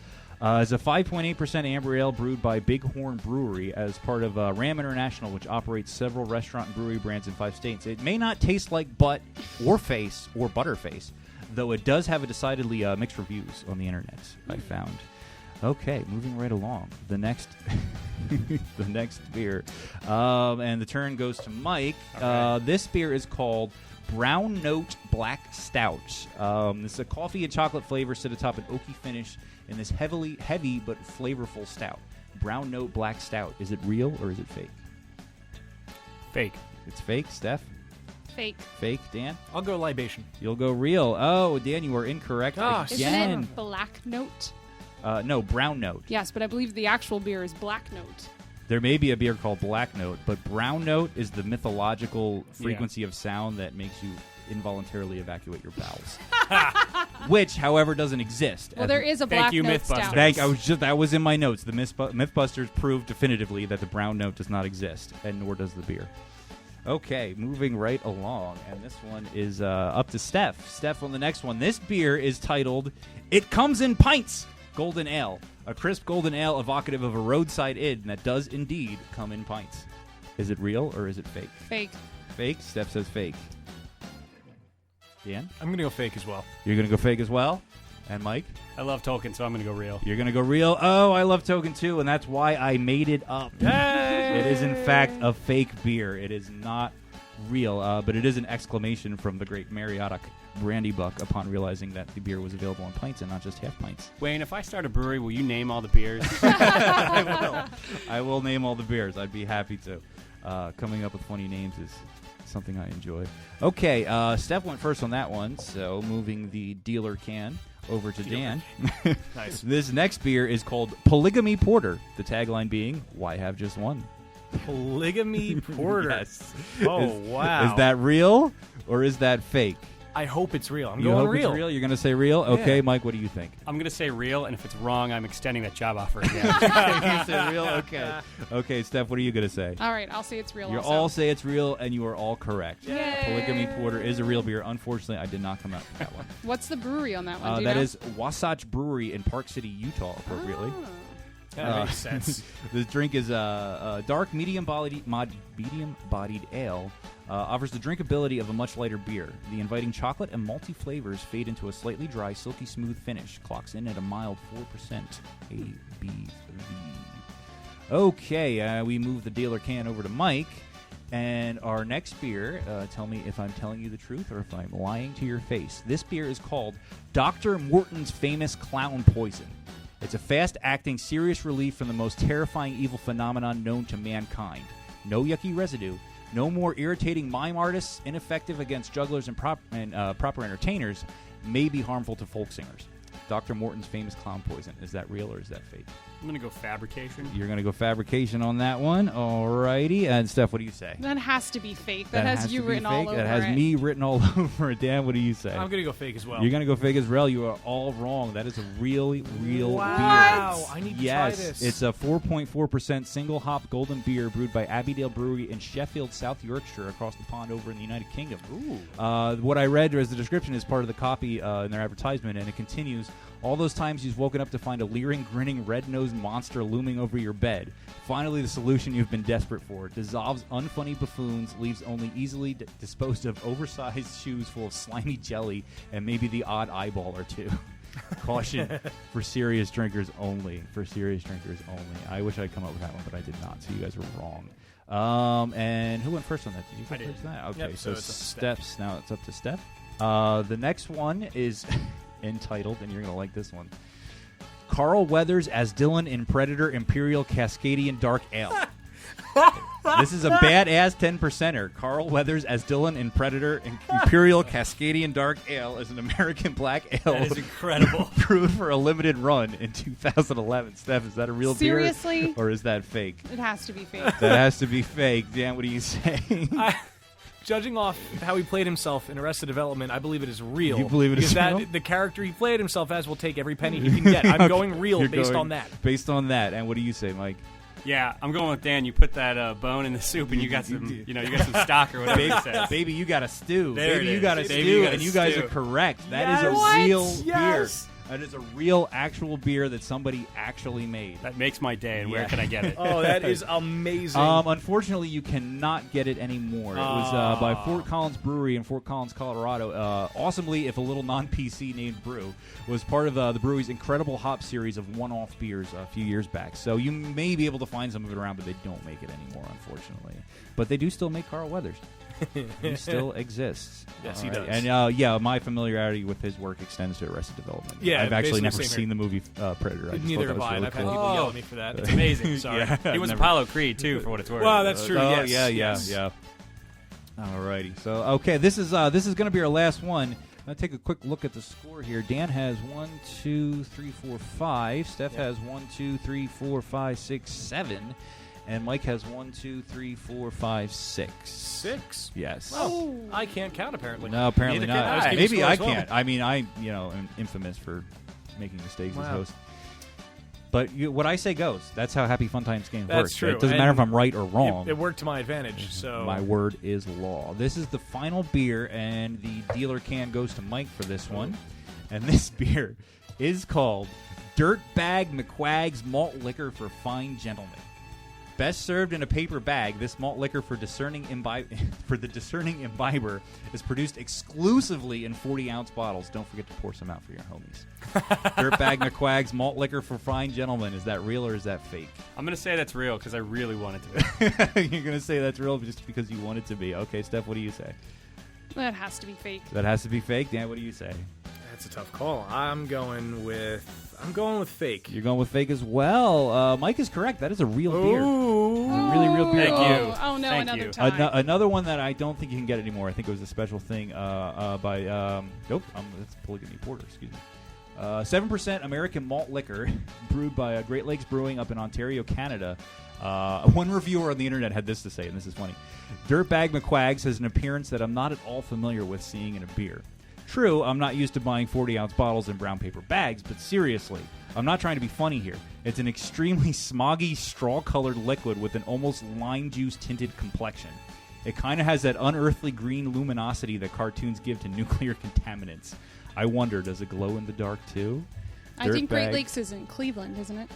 It's a 5.8% amber ale brewed by Bighorn Brewery as part of Ram International, which operates several restaurant and brewery brands in 5 states. It may not taste like butt or face or butterface, though it does have a decidedly mixed reviews on the internet, I found. Okay, moving right along. The next the next beer. And the turn goes to Mike. This beer is called Brown Note Black Stout. This is a coffee and chocolate flavor sit atop an oaky finish in this heavy but flavorful stout. Brown Note Black Stout. Is it real or is it fake? Fake. It's fake, Steph? Fake. Fake, Dan? I'll go libation. You'll go real. Oh, Dan, you are incorrect Oh, again. Isn't it black note? No, Brown Note. Yes, but I believe the actual beer is black note. There may be a beer called Black Note, but Brown Note is the mythological frequency of sound that makes you involuntarily evacuate your bowels. Which, however, doesn't exist. Well, there is a black you, note Mythbusters. stout. That was in my notes. The Mythbusters proved definitively that the Brown Note does not exist, and nor does the beer. Okay, moving right along, and this one is up to Steph. Steph on the next one. This beer is titled It Comes in Pints Golden Ale, a crisp golden ale evocative of a roadside inn that does indeed come in pints. Is it real or is it fake? Fake. Fake? Steph says fake. Dan? I'm going to go fake as well. You're going to go fake as well? And Mike? I love Tolkien, so I'm going to go real. You're going to go real? Oh, I love Token too, and that's why I made it up. It is, in fact, a fake beer. It is not real, but it is an exclamation from the great Mariotic Brandy Buck upon realizing that the beer was available in pints and not just half pints. Wayne, if I start a brewery, will you name all the beers? I will name all the beers. I'd be happy to. Coming up with funny names is something I enjoy. Okay, Steph went first on that one, so moving the dealer can over to Dan. Nice. This next beer is called Polygamy Porter, the tagline being, why have just one? Polygamy Porter. Yes. Oh, wow. Is that real or is that fake? I hope it's real. I'm You going hope real. it's real? You're going to say real? Okay, Yeah. Mike, what do you think? I'm going to say real, and if it's wrong, I'm extending that job offer again. You say real? Okay. Okay, Steph, what are you going to say? All right, I'll say it's real You also. all say it's real, and you are all correct. Yay. Polygamy Porter is a real beer. Unfortunately, I did not come out with that one. What's the brewery on that one? Do you That know? is Wasatch Brewery in Park City, Utah, appropriately. Oh. That makes sense. This drink is a dark, medium-bodied ale. Offers the drinkability of a much lighter beer. The inviting chocolate and malty flavors fade into a slightly dry, silky smooth finish. Clocks in at a mild 4% ABV. Okay, we move the dealer can over to Mike. And our next beer, tell me if I'm telling you the truth or if I'm lying to your face. This beer is called Dr. Morton's Famous Clown Poison. It's a fast-acting, serious relief from the most terrifying evil phenomenon known to mankind. No yucky residue, no more irritating mime artists, ineffective against jugglers and proper entertainers, may be harmful to folk singers. Dr. Morton's Famous Clown Poison. Is that real or is that fake? I'm going to go Fabrication. You're going to go Fabrication on that one. Alrighty. And Steph, what do you say? That has to be fake. That has you written all over it. That has me written all over it. Dan, what do you say? I'm going to go fake as well. You're going to go fake as well. You are all wrong. That is a real beer. Wow. I need to try Yes, this. it's a 4.4% single hop golden beer brewed by Abbeydale Brewery in Sheffield, South Yorkshire, across the pond over in the United Kingdom. Ooh. What I read as the description is part of the copy in their advertisement, and it continues. All those times you've woken up to find a leering, grinning, red-nosed monster looming over your bed. Finally, the solution you've been desperate for. Dissolves unfunny buffoons, leaves only easily disposed of oversized shoes full of slimy jelly, and maybe the odd eyeball or two. Caution, for serious drinkers only. For serious drinkers only. I wish I'd come up with that one, but I did not, so you guys were wrong. And who went first on that? Did you go first on that? Okay, Yep, so it's Steps. Now it's up to Steph. The next one is entitled, and you're going to like this one, Carl Weathers as Dylan in Predator Imperial Cascadian Dark Ale. This is a badass 10%er. Carl Weathers as Dylan in Predator Imperial Cascadian Dark Ale is an American black ale. That is incredible. Brewed for a limited run in 2011. Steph, is that a real Seriously? beer? Or is that fake? It has to be fake. That has to be fake. Dan, what do you say? Judging off how he played himself in Arrested Development, I believe it is real. You believe it is because real? The character he played himself as will take every penny he can get. I'm going real You're based going on that. Based on that. And what do you say, Mike? Yeah, I'm going with Dan. You put that bone in the soup, and you got some, you got some stock or whatever it says. Baby, you got a stew. There Baby, it you is. got a Baby, stew, you got a and you guys stew. are correct. That Yes. is a What? real Yes. beer. That is a real, actual beer that somebody actually made. That makes my day, and where Yeah. can I get it? Oh, that is amazing. Unfortunately, you cannot get it anymore. It was by Fort Collins Brewery in Fort Collins, Colorado. Awesomely, if a little non-PC named Brew, was part of the brewery's incredible hop series of one-off beers a few years back. So you may be able to find some of it around, but they don't make it anymore, unfortunately. But they do still make Carl Weathers. He still exists. Yes, All he right. does. And my familiarity with his work extends to Arrested Development. Yeah, I've actually basically never same here. seen the movie Predator. I just Neither thought have that was I, and really I've had cool. people yell at me for that. It's amazing. Sorry. Yeah. He was Never- Apollo Creed, too, for what it's worth. Well, that's true. Oh, yes. yeah. Alrighty. So, okay, this is going to be our last one. I'm going to take a quick look at the score here. Dan has 1, 2, 3, 4, 5. Steph has 1, 2, 3, 4, 5, 6, 7. And Mike has 1, 2, 3, 4, 5, 6. 6? Yes. Oh, I can't count apparently. No, apparently Neither can not. I. Maybe I Score as well. can't. I mean, I'm infamous for making mistakes as Wow. host. But what I say goes. That's how Happy Fun Times game That's works. true. It doesn't And matter if I'm right or wrong. It worked to my advantage. So My word is law. This is the final beer, and the dealer can goes to Mike for this one. And this beer is called Dirtbag McQuagg's Malt Liquor for Fine Gentlemen. Best served in a paper bag, this malt liquor for the discerning imbiber is produced exclusively in 40-ounce bottles. Don't forget to pour some out for your homies. Dirtbag McQuagg's Malt Liquor for Fine Gentlemen. Is that real or is that fake? I'm going to say that's real because I really want it to be. You're going to say that's real just because you want it to be. Okay, Steph, what do you say? That has to be fake. That has to be fake. Dan, what do you say? that's a tough call. I'm going with fake. You're going with fake as well. Mike is correct. That is a real beer. Ooh. It's a really real beer. Thank you. Oh no, Thank another you. time. Another one that I don't think you can get anymore. I think it was a special thing by that's Polygamy Porter. Excuse me. 7% American malt liquor brewed by Great Lakes Brewing up in Ontario, Canada. One reviewer on the internet had this to say, and this is funny. Dirtbag McQuagg's has an appearance that I'm not at all familiar with seeing in a beer. True, I'm not used to buying 40-ounce bottles in brown paper bags, but seriously, I'm not trying to be funny here. It's an extremely smoggy, straw-colored liquid with an almost lime juice-tinted complexion. It kind of has that unearthly green luminosity that cartoons give to nuclear contaminants. I wonder, does it glow in the dark too? I think Great Dirtbag. Lakes is in Cleveland, isn't it?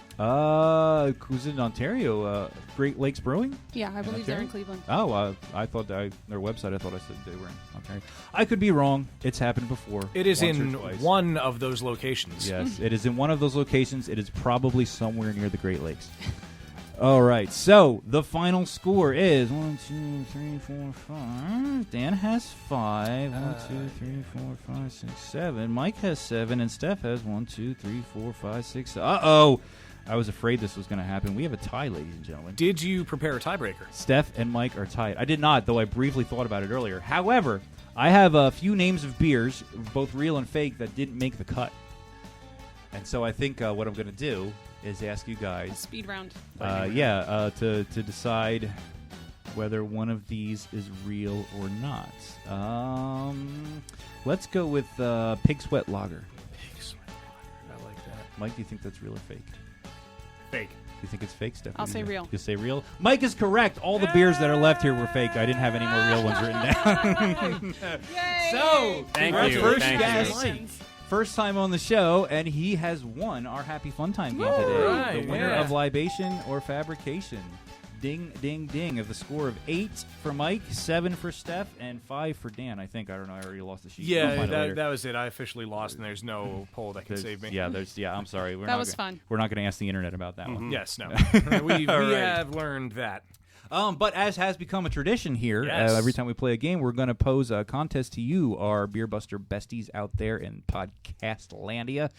Who's in Ontario? Great Lakes Brewing? Yeah, I believe they're in Ontario? Cleveland. Oh, I thought their website. I thought I said they were in Ontario. I could be wrong. It's happened before. It is once in or twice. one of those locations. Yes, it is in one of those locations. It is probably somewhere near the Great Lakes. All right, so the final score is 1, 2, 3, 4, 5. Dan has 5. 1, 2, 3, 4, 5, 6, 7. Mike has 7, and Steph has 1, 2, 3, 4, 5, 6. Uh-oh. I was afraid this was going to happen. We have a tie, ladies and gentlemen. Did you prepare a tiebreaker? Steph and Mike are tied. I did not, though I briefly thought about it earlier. However, I have a few names of beers, both real and fake, that didn't make the cut. And so I think what I'm going to do is ask you guys, Speed round. to decide whether one of these is real or not. Let's go with Pig Sweat Lager. Pig Sweat Lager. I like that. Mike, do you think that's real or fake? Fake. You think it's fake, Stephanie? I'll say real. You say real? Mike is correct. All the beers that are left here were fake. I didn't have any more real ones written down. Yay! So, Thank our you. first Thank guest, you. first time on the show, and he has won our Happy Fun Time game today. Right, The winner yeah. of Libation or Fabrication. Ding, ding, ding. Of the score of 8 for Mike, 7 for Steph, and 5 for Dan. I think. I don't know. I already lost the sheet. We'll Yeah, find it later. that was it. I officially lost, and there's no poll that can save me. Yeah, I'm sorry. That was fun. We're not going to ask the internet about that Mm-hmm. one. Yes, no. we have learned that. But as has become a tradition here, Yes. every time we play a game, we're going to pose a contest to you, our Beer Buster besties out there in Podcastlandia.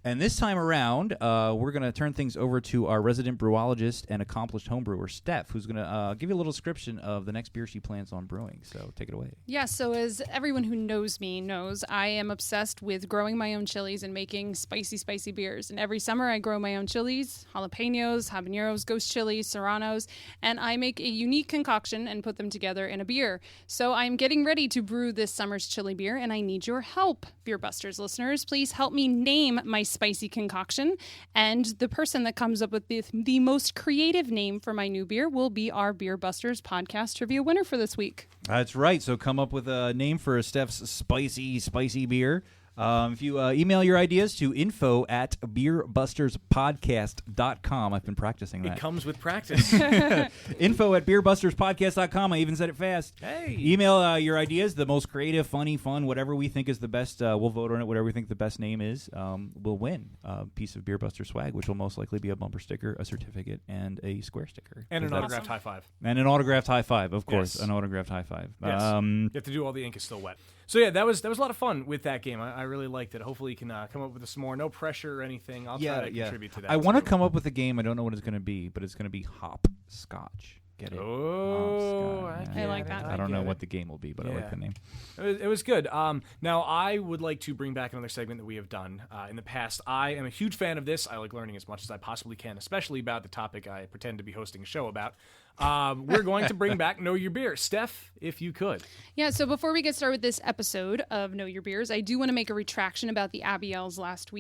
And this time around, we're going to turn things over to our resident brewologist and accomplished homebrewer, Steph, who's going to give you a little description of the next beer she plans on brewing. So take it away. Yeah, so as everyone who knows me knows, I am obsessed with growing my own chilies and making spicy, spicy beers. And every summer I grow my own chilies, jalapenos, habaneros, ghost chilies, serranos, and I make a unique concoction and put them together in a beer. So I'm getting ready to brew this summer's chili beer, and I need your help, Beer Busters listeners. Please help me name my spicy concoction, and the person that comes up with the most creative name for my new beer will be our Beer Busters podcast trivia winner for this week. That's right. So come up with a name for Steph's spicy, spicy beer. If you email your ideas to info@beerbusterspodcast.com. I've been practicing that. It comes with practice. info@beerbusterspodcast.com. I even said it fast. Hey. Email your ideas, the most creative, funny, fun, whatever we think is the best. We'll vote on it. Whatever we think the best name is, will win a piece of Beer Buster swag, which will most likely be a bumper sticker, a certificate, and a square sticker. And an That's- autographed high five. And an autographed high five, of course. Yes. An autographed high five. Yes. You have to do all the ink is still wet. So yeah, that was a lot of fun with that game. I really liked it. Hopefully you can come up with some more. No pressure or anything. I'll try to contribute to that. I want to too. come up with a game. I don't know what it's going to be, but it's going to be hopscotch. Get it? Oh, Hopscotch. I like that. I don't know get what it. the game will be, but I like the name. It was good. Now, I would like to bring back another segment that we have done in the past. I am a huge fan of this. I like learning as much as I possibly can, especially about the topic I pretend to be hosting a show about. We're going to bring back Know Your Beer. Steph, if you could. Yeah, so before we get started with this episode of Know Your Beers, I do want to make a retraction about the Abiel's last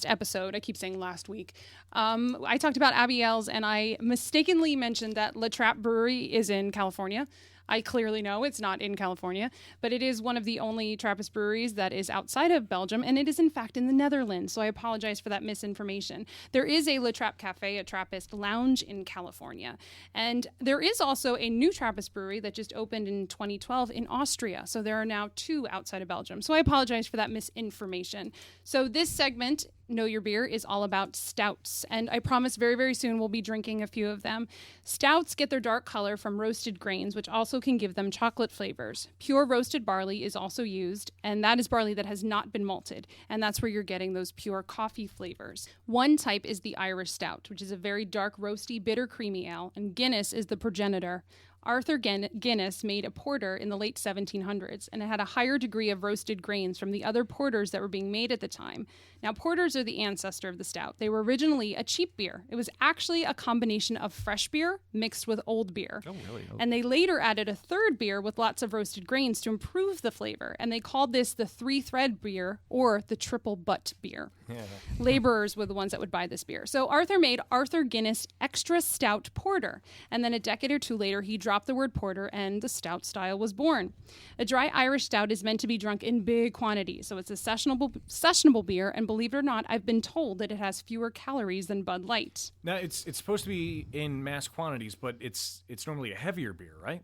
episode. I keep saying last week. I talked about Abiel's, and I mistakenly mentioned that La Trappe Brewery is in California. I clearly know it's not in California, but it is one of the only Trappist breweries that is outside of Belgium, and it is in fact in the Netherlands, so I apologize for that misinformation. There is a La Trappe Cafe, a Trappist lounge in California, and there is also a new Trappist brewery that just opened in 2012 in Austria, so there are now 2 outside of Belgium, so I apologize for that misinformation. So this segment, Know Your Beer, is all about stouts, and I promise very, very soon we'll be drinking a few of them. Stouts get their dark color from roasted grains, which also can give them chocolate flavors. Pure roasted barley is also used, and that is barley that has not been malted, and that's where you're getting those pure coffee flavors. One type is the Irish Stout, which is a very dark, roasty, bitter, creamy ale, and Guinness is the progenitor. Arthur Guinness made a porter in the late 1700s, and it had a higher degree of roasted grains from the other porters that were being made at the time. Now, porters are the ancestor of the stout. They were originally a cheap beer. It was actually a combination of fresh beer mixed with old beer. Oh, really? Oh. And they later added a third beer with lots of roasted grains to improve the flavor, and they called this the three-thread beer or the triple butt beer. Yeah. Laborers were the ones that would buy this beer. So Arthur made Arthur Guinness Extra Stout Porter, and then a decade or two later, he dropped the word porter, and the stout style was born. A dry Irish stout is meant to be drunk in big quantities, so it's a sessionable beer, and believe it or not, I've been told that it has fewer calories than Bud Light. Now, it's supposed to be in mass quantities, but it's normally a heavier beer, right?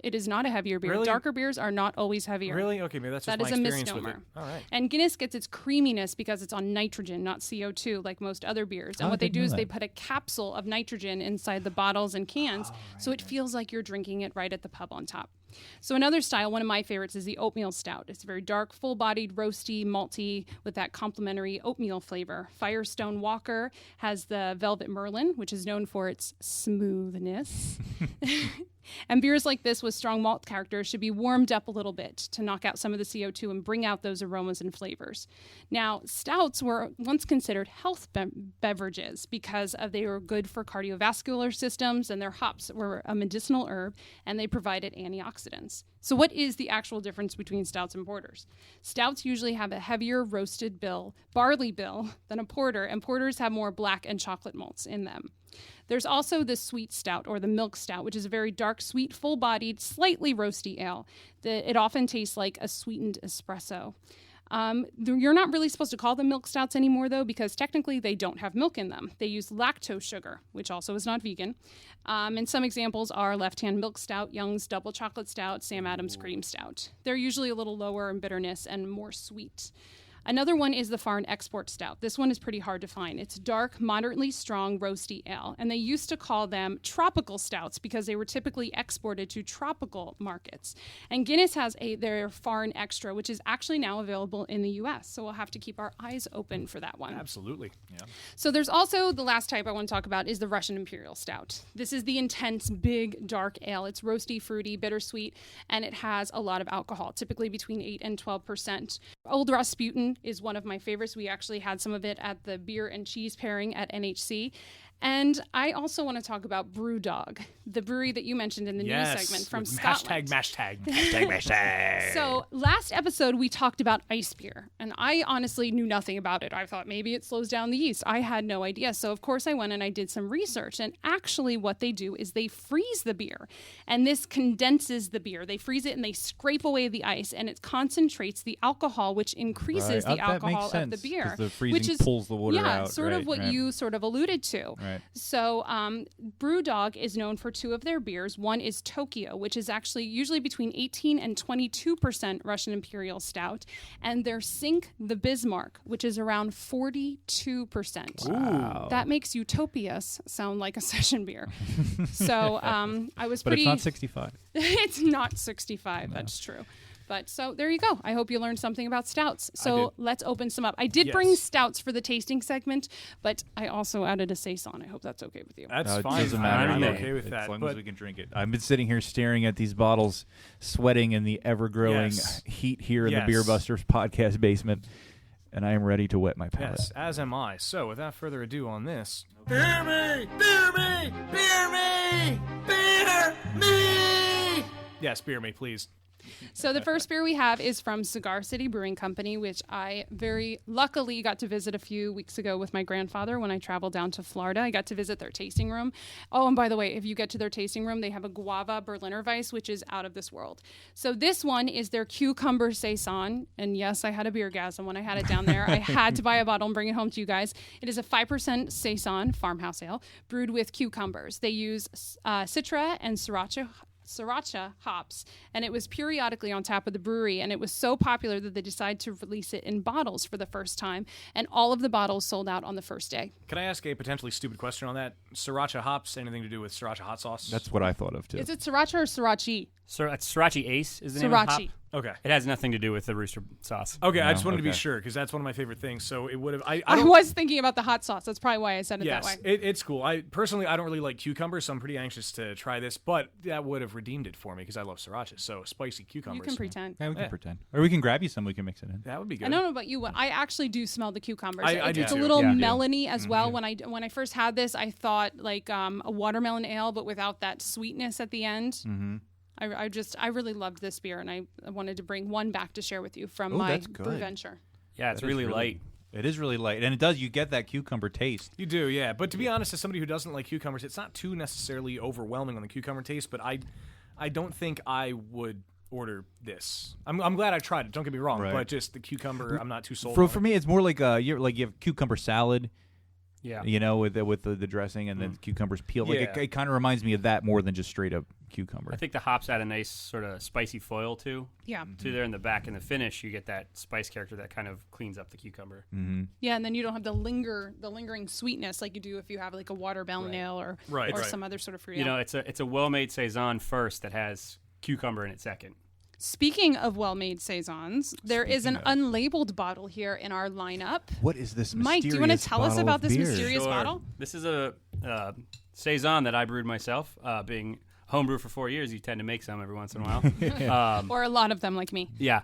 It is not a heavier beer. Really? Darker beers are not always heavier. Really? Okay, maybe that's just That my is a experience with misnomer. it. All right. And Guinness gets its creaminess because it's on nitrogen, not CO2, like most other beers. And Oh, what I they didn't do know is they that. put a capsule of nitrogen inside the bottles and cans, so it feels like you're drinking it right at the pub on top. So another style, one of my favorites, is the oatmeal stout. It's very dark, full-bodied, roasty, malty, with that complementary oatmeal flavor. Firestone Walker has the Velvet Merlin, which is known for its smoothness. And beers like this with strong malt character should be warmed up a little bit to knock out some of the CO2 and bring out those aromas and flavors. Now, stouts were once considered health beverages because they were good for cardiovascular systems, and their hops were a medicinal herb, and they provided antioxidants. So what is the actual difference between stouts and porters? Stouts usually have a heavier roasted barley bill than a porter, and porters have more black and chocolate malts in them. There's also the sweet stout or the milk stout, which is a very dark, sweet, full-bodied, slightly roasty ale. It often tastes like a sweetened espresso. You're not really supposed to call them milk stouts anymore, though, because technically they don't have milk in them. They use lactose sugar, which also is not vegan. And some examples are Left Hand Milk Stout, Young's Double Chocolate Stout, Sam Adams Cream Stout. They're usually a little lower in bitterness and more sweet. Another one is the Foreign Export Stout. This one is pretty hard to find. It's dark, moderately strong, roasty ale. And they used to call them tropical stouts because they were typically exported to tropical markets. And Guinness has their Foreign Extra, which is actually now available in the U.S. So we'll have to keep our eyes open for that one. Absolutely. Yeah. So there's also the last type I want to talk about is the Russian Imperial Stout. This is the intense, big, dark ale. It's roasty, fruity, bittersweet, and it has a lot of alcohol, typically between 8 and 12%. Old Rasputin is one of my favorites. We actually had some of it at the beer and cheese pairing at NHC. And I also want to talk about Brew Dog, the brewery that you mentioned in the news segment from Scotland. Hashtag. So last episode, we talked about ice beer, and I honestly knew nothing about it. I thought maybe it slows down the yeast. I had no idea. So, of course, I went and I did some research, and actually what they do is they freeze the beer, and this condenses the beer. They freeze it, and they scrape away the ice, and it concentrates the alcohol, which increases the alcohol of the beer. The freezing which is, pulls the water out. Sort of what you sort of alluded to. Right. So BrewDog is known for two of their beers. One is Tokyo, which is actually usually between 18 and 22% Russian Imperial Stout, and their Sink the Bismarck, which is around 42%. Wow. That makes Utopias sound like a session beer. So I was But pretty... it's not 65. It's not 65, that's true. But so there you go. I hope you learned something about stouts. So let's open some up. I did bring stouts for the tasting segment, but I also added a saison. I hope that's okay with you. That's It fine. doesn't matter. I'm Yeah. okay with that. As long but as we can drink it. I've been sitting here staring at these bottles, sweating in the ever-growing heat here in the Beer Busters podcast basement, and I am ready to wet my palate. yes, as am I. So without further ado on this... Beer me! Beer me! Beer me! Beer me! Yes, beer me, please. So the first beer we have is from Cigar City Brewing Company, which I very luckily got to visit a few weeks ago with my grandfather when I traveled down to Florida. I got to visit their tasting room. Oh, and by the way, if you get to their tasting room, they have a guava Berliner Weiss, which is out of this world. So this one is their cucumber saison. And yes, I had a beergasm when I had it down there. I had to buy a bottle and bring it home to you guys. It is a 5% saison farmhouse ale brewed with cucumbers. They use Citra and Sriracha hops, and it was periodically on tap of the brewery, and it was so popular that they decided to release it in bottles for the first time, and all of the bottles sold out on the first day. Can I ask a potentially stupid question on that? Sriracha hops, anything to do with Sriracha hot sauce? That's what I thought of, too. Is it Sriracha or Srirachi? That's Sriracha Ace is the name of the hop. Srirachi. Okay. It has nothing to do with the rooster sauce. Okay, I No, just wanted to be okay. sure, because that's one of my favorite things. So it would have... I I don't, was thinking about the hot sauce. That's probably why I said it yes, that way. it's cool. I personally don't really like cucumbers, so I'm pretty anxious to try this, but that would have redeemed it for me, because I love Sriracha. So spicy cucumbers. You can pretend. Yeah, we can pretend. Or we can grab you some, we can mix it in. That would be good. I don't know about you, but I actually do smell the cucumbers. I do it's a too. little Yeah. melony as well. When I first had this, I thought like a watermelon ale, but without that sweetness at the end. Mm-hmm. I really loved this beer, and I wanted to bring one back to share with you from Oh, my that's good. brew venture. Yeah, it's That is really light. It is really light, and it does. You get that cucumber taste. You do, yeah. But to be honest, as somebody who doesn't like cucumbers, it's not too necessarily overwhelming on the cucumber taste, but I don't think I would order this. I'm glad I tried it, don't get me wrong, Right. but just the cucumber, I'm not too sold For on me, it's more like you have cucumber salad. Yeah. You know, with the dressing and then cucumbers peeled. Like Yeah. it kind of reminds me of that more than just straight up cucumber. I think the hops add a nice sort of spicy foil too. Yeah. To there in the back in the finish, you get that spice character that kind of cleans up the cucumber. Mm-hmm. Yeah, and then you don't have the lingering sweetness like you do if you have like a watermelon ale or Right. some other sort of fruit You ale. know, it's a well-made saison first that has cucumber in it second. Speaking of well-made saisons, there is an unlabeled bottle here in our lineup. What is this Mike, do you want to tell us about this mysterious Sure. bottle? This is a saison that I brewed myself. Being homebrew for 4 years, you tend to make some every once in a while. Or a lot of them like me. Yeah.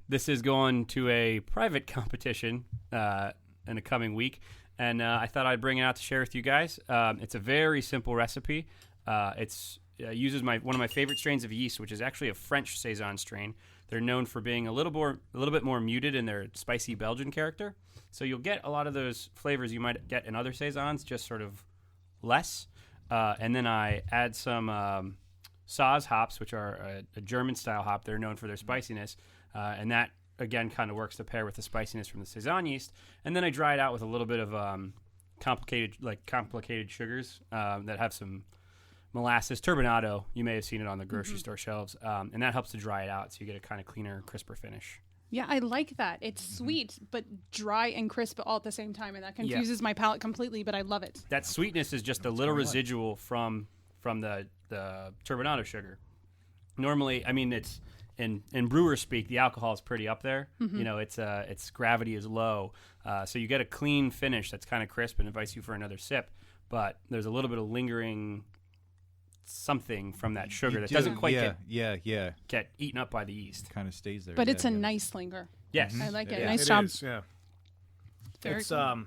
This is going to a private competition in the coming week, and I thought I'd bring it out to share with you guys. It's a very simple recipe. It's uses one of my favorite strains of yeast, which is actually a French saison strain. They're known for being a little bit more muted in their spicy Belgian character. So you'll get a lot of those flavors you might get in other saisons, just sort of less. And then I add some Saaz hops, which are a German-style hop. They're known for their spiciness. And that, again, kind of works to pair with the spiciness from the saison yeast. And then I dry it out with a little bit of complicated sugars that have some molasses. Turbinado, you may have seen it on the grocery store shelves. And that helps to dry it out, so you get a kind of cleaner, crisper finish. Yeah, I like that. It's sweet, but dry and crisp all at the same time, and that confuses my palate completely, but I love it. That sweetness is just a little residual from the turbinado sugar. Normally, I mean, it's in brewer speak, the alcohol is pretty up there. You know, its gravity is low, so you get a clean finish that's kind of crisp and invites you for another sip. But there's a little bit of lingering something from that sugar that doesn't quite get eaten up by the yeast. Kind of stays there. But it's a nice linger. Yes. I like it. Yeah, Nice it job. is, yeah. Very It's cool.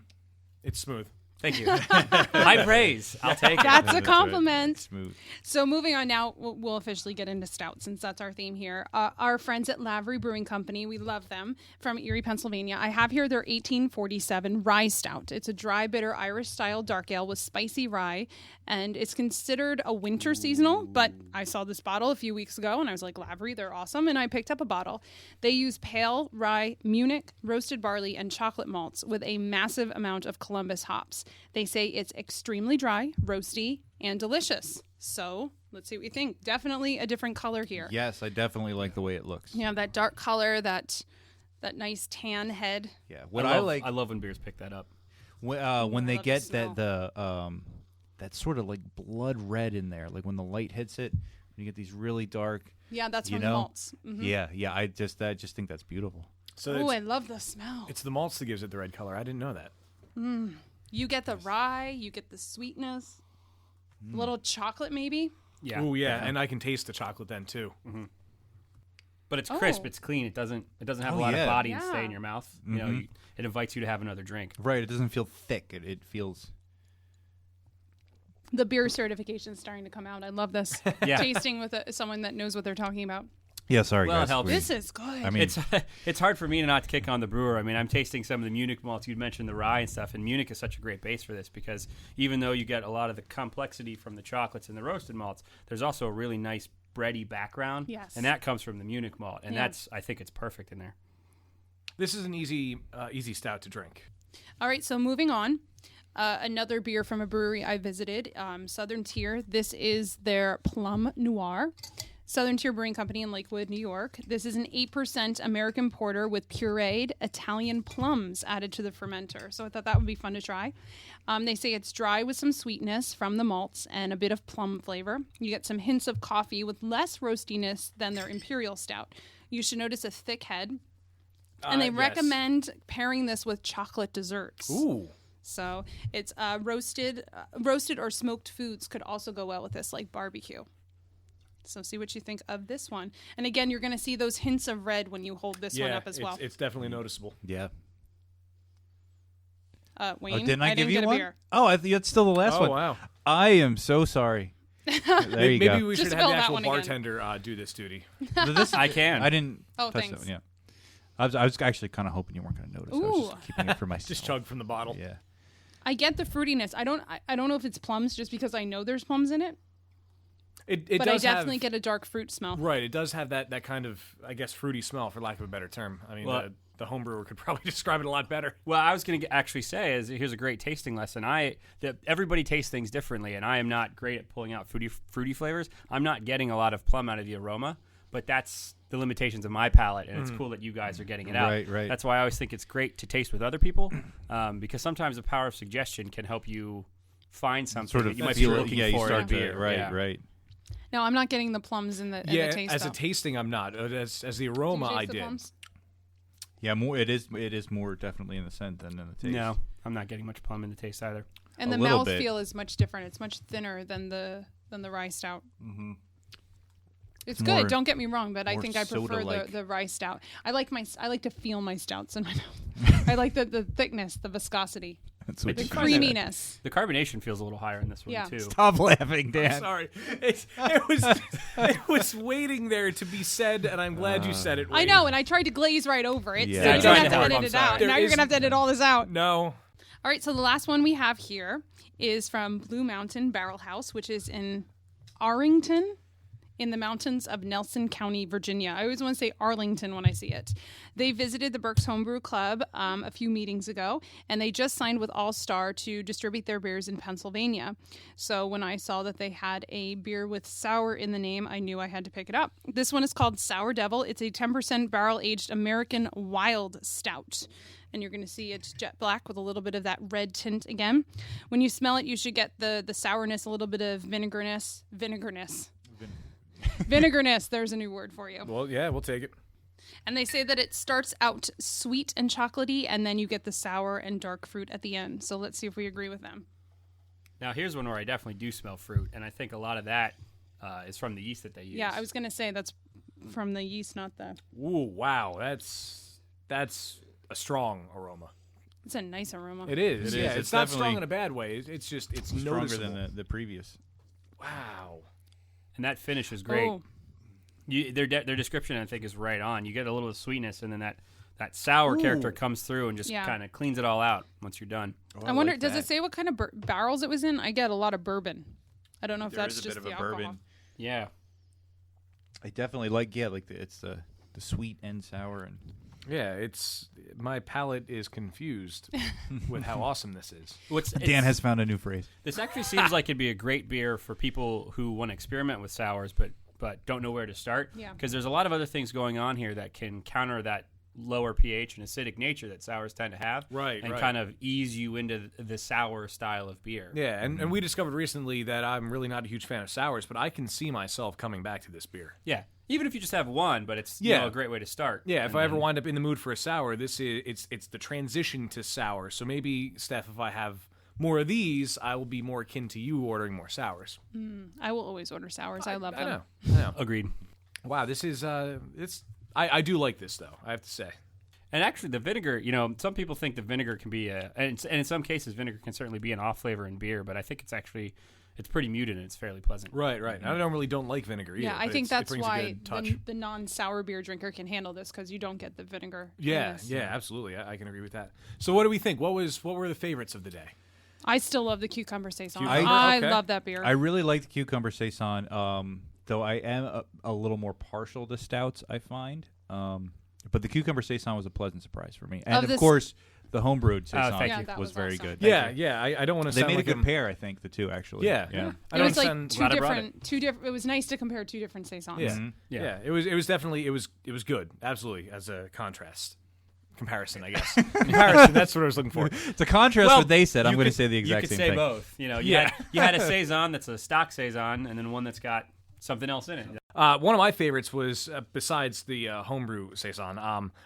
it's smooth. Thank you. High praise. I'll take it. That's a compliment. Smooth. So moving on now, we'll officially get into stout since that's our theme here. Our friends at Lavery Brewing Company, we love them, from Erie, Pennsylvania. I have here their 1847 Rye Stout. It's a dry, bitter Irish-style dark ale with spicy rye, and it's considered a winter seasonal, but I saw this bottle a few weeks ago, and I was like, Lavery, they're awesome, and I picked up a bottle. They use pale rye, Munich, roasted barley, and chocolate malts with a massive amount of Columbus hops. They say it's extremely dry, roasty, and delicious. So let's see what you think. Definitely a different color here. Yes, I definitely like the way it looks. Yeah, that dark color, that nice tan head. Yeah. I love when beers pick that up. When they love get the smell. that sort of like blood red in there, like when the light hits it, when you get these really dark. Yeah, that's you from the know? malts. Mm-hmm. Yeah. I just think that's beautiful. So Oh, I love the smell. it's the malts that gives it the red color. I didn't know that. You get the rye, you get the sweetness, a little chocolate maybe. Yeah. Oh yeah, and I can taste the chocolate then too. But it's crisp. Oh. It's clean. It doesn't have Oh, a lot yeah. of body and Yeah. stay in your mouth. You know, it invites you to have another drink. Right. It doesn't feel thick. It feels. The beer certification is starting to come out. I love this. Yeah. Tasting with someone that knows what they're talking about. Yeah. Sorry, Well, it guys. helps. This is good. I mean, It's hard for me to not to kick on the brewer. I mean, I'm tasting some of the Munich malts. You mentioned the rye and stuff, and Munich is such a great base for this because even though you get a lot of the complexity from the chocolates and the roasted malts, there's also a really nice bready background. Yes. And that comes from the Munich malt, and Yeah. I think it's perfect in there. This is an easy stout to drink. All right, so moving on. Another beer from a brewery I visited, Southern Tier. This is their Plum Noir. Southern Tier Brewing Company in Lakewood, New York. This is an 8% American porter with pureed Italian plums added to the fermenter. So I thought that would be fun to try. They say it's dry with some sweetness from the malts and a bit of plum flavor. You get some hints of coffee with less roastiness than their Imperial Stout. You should notice a thick head. And they Yes. recommend pairing this with chocolate desserts. Ooh. So it's roasted or smoked foods could also go well with this, like barbecue. So see what you think of this one. And again, you're going to see those hints of red when you hold this one up as well. It's definitely noticeable. yeah. Wayne, Oh, didn't I give get you a one? beer. Oh, it's still the last Oh one. wow. I am so sorry. There you Maybe go. we Just should fill have the that actual one again. bartender do this duty. This, I can. I didn't. Oh, touch thanks. that one, yeah. I was actually kind of hoping you weren't going to notice. I was Ooh. just keeping it for myself. Just chug from the bottle. Yeah. I get the fruitiness. I don't know if it's plums just because I know there's plums in it, It but I does definitely have, get a dark fruit smell. Right, it does have that kind of, I guess, fruity smell, for lack of a better term. I mean, Well- the homebrewer could probably describe it a lot better. Well, I was going to actually say, here's a great tasting lesson. That everybody tastes things differently, and I am not great at pulling out fruity flavors. I'm not getting a lot of plum out of the aroma, but that's the limitations of my palate, and it's cool that you guys are getting it out. Right. That's why I always think it's great to taste with other people, because sometimes the power of suggestion can help you find something Sort that of you might be feel it. looking Yeah, for you in start a to beer. right, Yeah. right. No, I'm not getting the plums in the taste. as though. a tasting, I'm not. As the aroma, Do you I taste the did. plums? Yeah, more. It is more definitely in the scent than in the taste. No, I'm not getting much plum in the taste either. And A the little bit. mouthfeel is much different. It's much thinner than the rye stout. Mm-hmm. It's more- good. Don't get me wrong, but I more think I prefer soda-like. the rye stout. I like to feel my stouts in my mouth. I like the thickness, the viscosity, That's the what you creaminess. The carbonation feels a little higher in this one Yeah. too. Stop laughing, Dan. I'm sorry. It was waiting there to be said, and I'm glad you said it. I know, and I tried to glaze right over it, Yeah. so I you tried don't have to to help, edit I'm it sorry. out. There Now you're is- gonna have to edit all this out. No. All right, so the last one we have here is from Blue Mountain Barrel House, which is in Arlington, in the mountains of Nelson County, Virginia. I always want to say Arlington when I see it. They visited the Berks Homebrew Club a few meetings ago, and they just signed with All Star to distribute their beers in Pennsylvania. So when I saw that they had a beer with sour in the name, I knew I had to pick it up. This one is called Sour Devil. It's a 10% barrel-aged American wild stout. And you're going to see it's jet black with a little bit of that red tint again. When you smell it, you should get the sourness, a little bit of vinegarness. Vinegarness, there's a new word for you. Well, yeah, we'll take it. And they say that it starts out sweet and chocolatey, and then you get the sour and dark fruit at the end. So let's see if we agree with them. Now here's one where I definitely do smell fruit, and I think a lot of that is from the yeast that they use. Yeah, I was going to say that's from the yeast, not the... Ooh, wow, that's a strong aroma. It's a nice aroma. It is. It Yeah, is. it's not strong definitely in a bad way. It's just it's stronger noticeable. than the previous. Wow. And that finish is great. Oh, Their description, I think, is right on. You get a little sweetness, and then that sour character comes through and just Yeah. kind of cleans it all out once you're done. I wonder, does it say what kind of barrels it was in? I get a lot of bourbon. I don't know if There that's is a just bit of the a alcohol. bourbon. Yeah. I definitely it's the sweet and sour and Yeah, it's my palate is confused with how awesome this is. Dan has found a new phrase. This actually seems like it'd be a great beer for people who want to experiment with sours, but don't know where to start. Yeah. Because there's a lot of other things going on here that can counter that lower pH and acidic nature that sours tend to have. Right, And right. kind of ease you into the sour style of beer. Yeah, and we discovered recently that I'm really not a huge fan of sours, but I can see myself coming back to this beer. Yeah. Even if you just have one, but it's Yeah. a great way to start. Yeah, if And I ever then- wind up in the mood for a sour, it's the transition to sour. So maybe, Steph, if I have more of these, I will be more akin to you ordering more sours. I will always order sours. I love I them. know. Agreed. Wow, this is I do like this though. I have to say. And actually, the vinegar, some people think the vinegar can be and in some cases, vinegar can certainly be an off flavor in beer, but I think it's pretty muted and it's fairly pleasant. Right. I don't like vinegar either. Yeah, I but think it that's brings a why good touch. the non-sour beer drinker can handle this because you don't get the vinegar. in Yeah, this. yeah, absolutely. I can agree with that. So, what do we think? What were the favorites of the day? I still love the cucumber saison. Cucumber? I Okay. love that beer. I really like the cucumber saison, though I am a little more partial to stouts, I find. But the cucumber saison was a pleasant surprise for me, and Of of this- course the homebrewed saison thank you. Yeah, that was was very awesome. good. Yeah. I don't want to They sound made like a good pair, I think, the two actually. Yeah. yeah. I it don't was like sound. two glad I brought different. It was nice to compare two different saisons. Yeah. Mhm. Yeah. It was definitely it was good. Absolutely, as a comparison, I guess. Comparison. That's what I was looking for. To contrast what they said, I'm you going to could- say the exact You could same say thing. both. You Yeah. you had a saison that's a stock saison, and then one that's got something else in it. One of my favorites was besides the homebrew saison.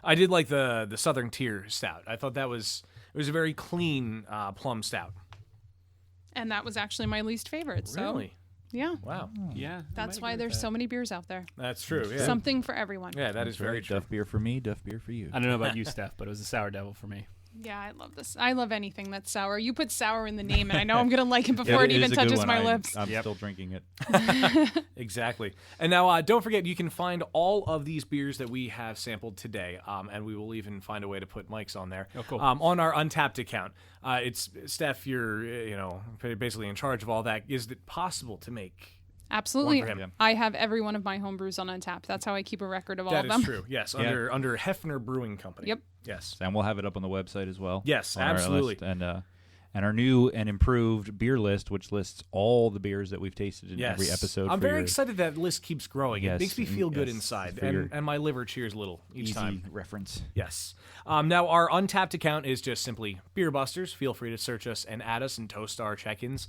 I did like the Southern Tier stout. I thought it was a very clean plum stout. And that was actually my least favorite. So Really? yeah, Wow. Yeah, that's why there's so many beers out there. That's true. Yeah. Something for everyone. Yeah, that is very Right. true. Duff beer for me, Duff beer for you. I don't know about you, Steph, but it was a sour devil for me. Yeah, I love this. I love anything that's sour. You put sour in the name, and I know I'm gonna like it Yeah, before it is even a good touches one. my lips. I'm Yep. still drinking it. Exactly. And now, don't forget, you can find all of these beers that we have sampled today, and we will even find a way to put Mike's on there. Oh, cool. On our Untapped account. It's Steph. You're basically in charge of all that. Is it possible to make? Absolutely. One for him. I have every one of my homebrews on Untapped. That's how I keep a record of all That of is them. true. Yes, Yeah. under Hefner Brewing Company. Yep. Yes. And we'll have it up on the website as well. Yes, on our absolutely. list. And our new and improved beer list, which lists all the beers that we've tasted in Yes. every episode. I'm for very your excited that list keeps growing. Yes, It makes me feel good yes, inside, for your and my liver cheers a little each easy time. reference. Yes. Now, our Untapped account is just simply Beer Busters. Feel free to search us and add us and toast our check-ins.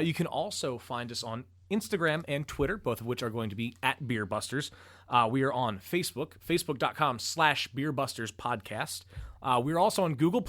You can also find us on Instagram, and Twitter, both of which are going to be at BeerBusters. We are on Facebook, facebook.com/BeerBustersPodcast. We're also on Google+.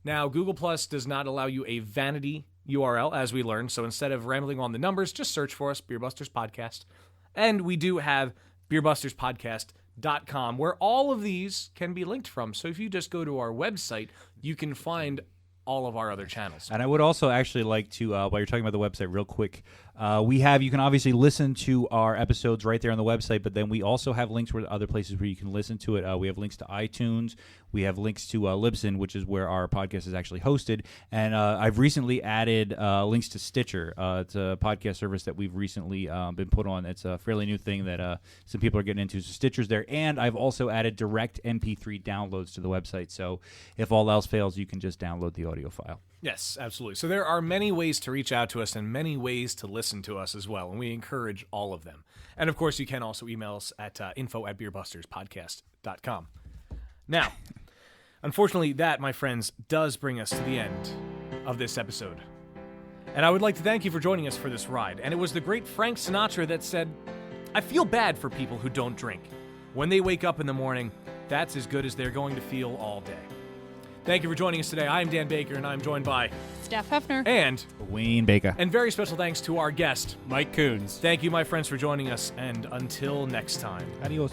Now, Google+ does not allow you a vanity URL, as we learned, so instead of rambling on the numbers, just search for us, BeerBusters Podcast. And we do have BeerBustersPodcast.com, where all of these can be linked from. So if you just go to our website, you can find all of our other channels. And I would also actually like to, while you're talking about the website real quick, you can obviously listen to our episodes right there on the website, but then we also have links where other places where you can listen to it. We have links to iTunes. We have links to Libsyn, which is where our podcast is actually hosted. And I've recently added links to Stitcher. It's a podcast service that we've recently been put on. It's a fairly new thing that some people are getting into. So Stitcher's there. And I've also added direct MP3 downloads to the website. So if all else fails, you can just download the audio file. Yes, absolutely. So there are many ways to reach out to us and many ways to listen to us as well, and we encourage all of them. And, of course, you can also email us at info@beerbusterspodcast.com. Now, unfortunately, that, my friends, does bring us to the end of this episode. And I would like to thank you for joining us for this ride. And it was the great Frank Sinatra that said, "I feel bad for people who don't drink. When they wake up in the morning, that's as good as they're going to feel all day." Thank you for joining us today. I'm Dan Baker, and I'm joined by Steph Hefner. and Wayne Baker. And very special thanks to our guest, Mike Kuhns. Thank you, my friends, for joining us, and until next time. Adios.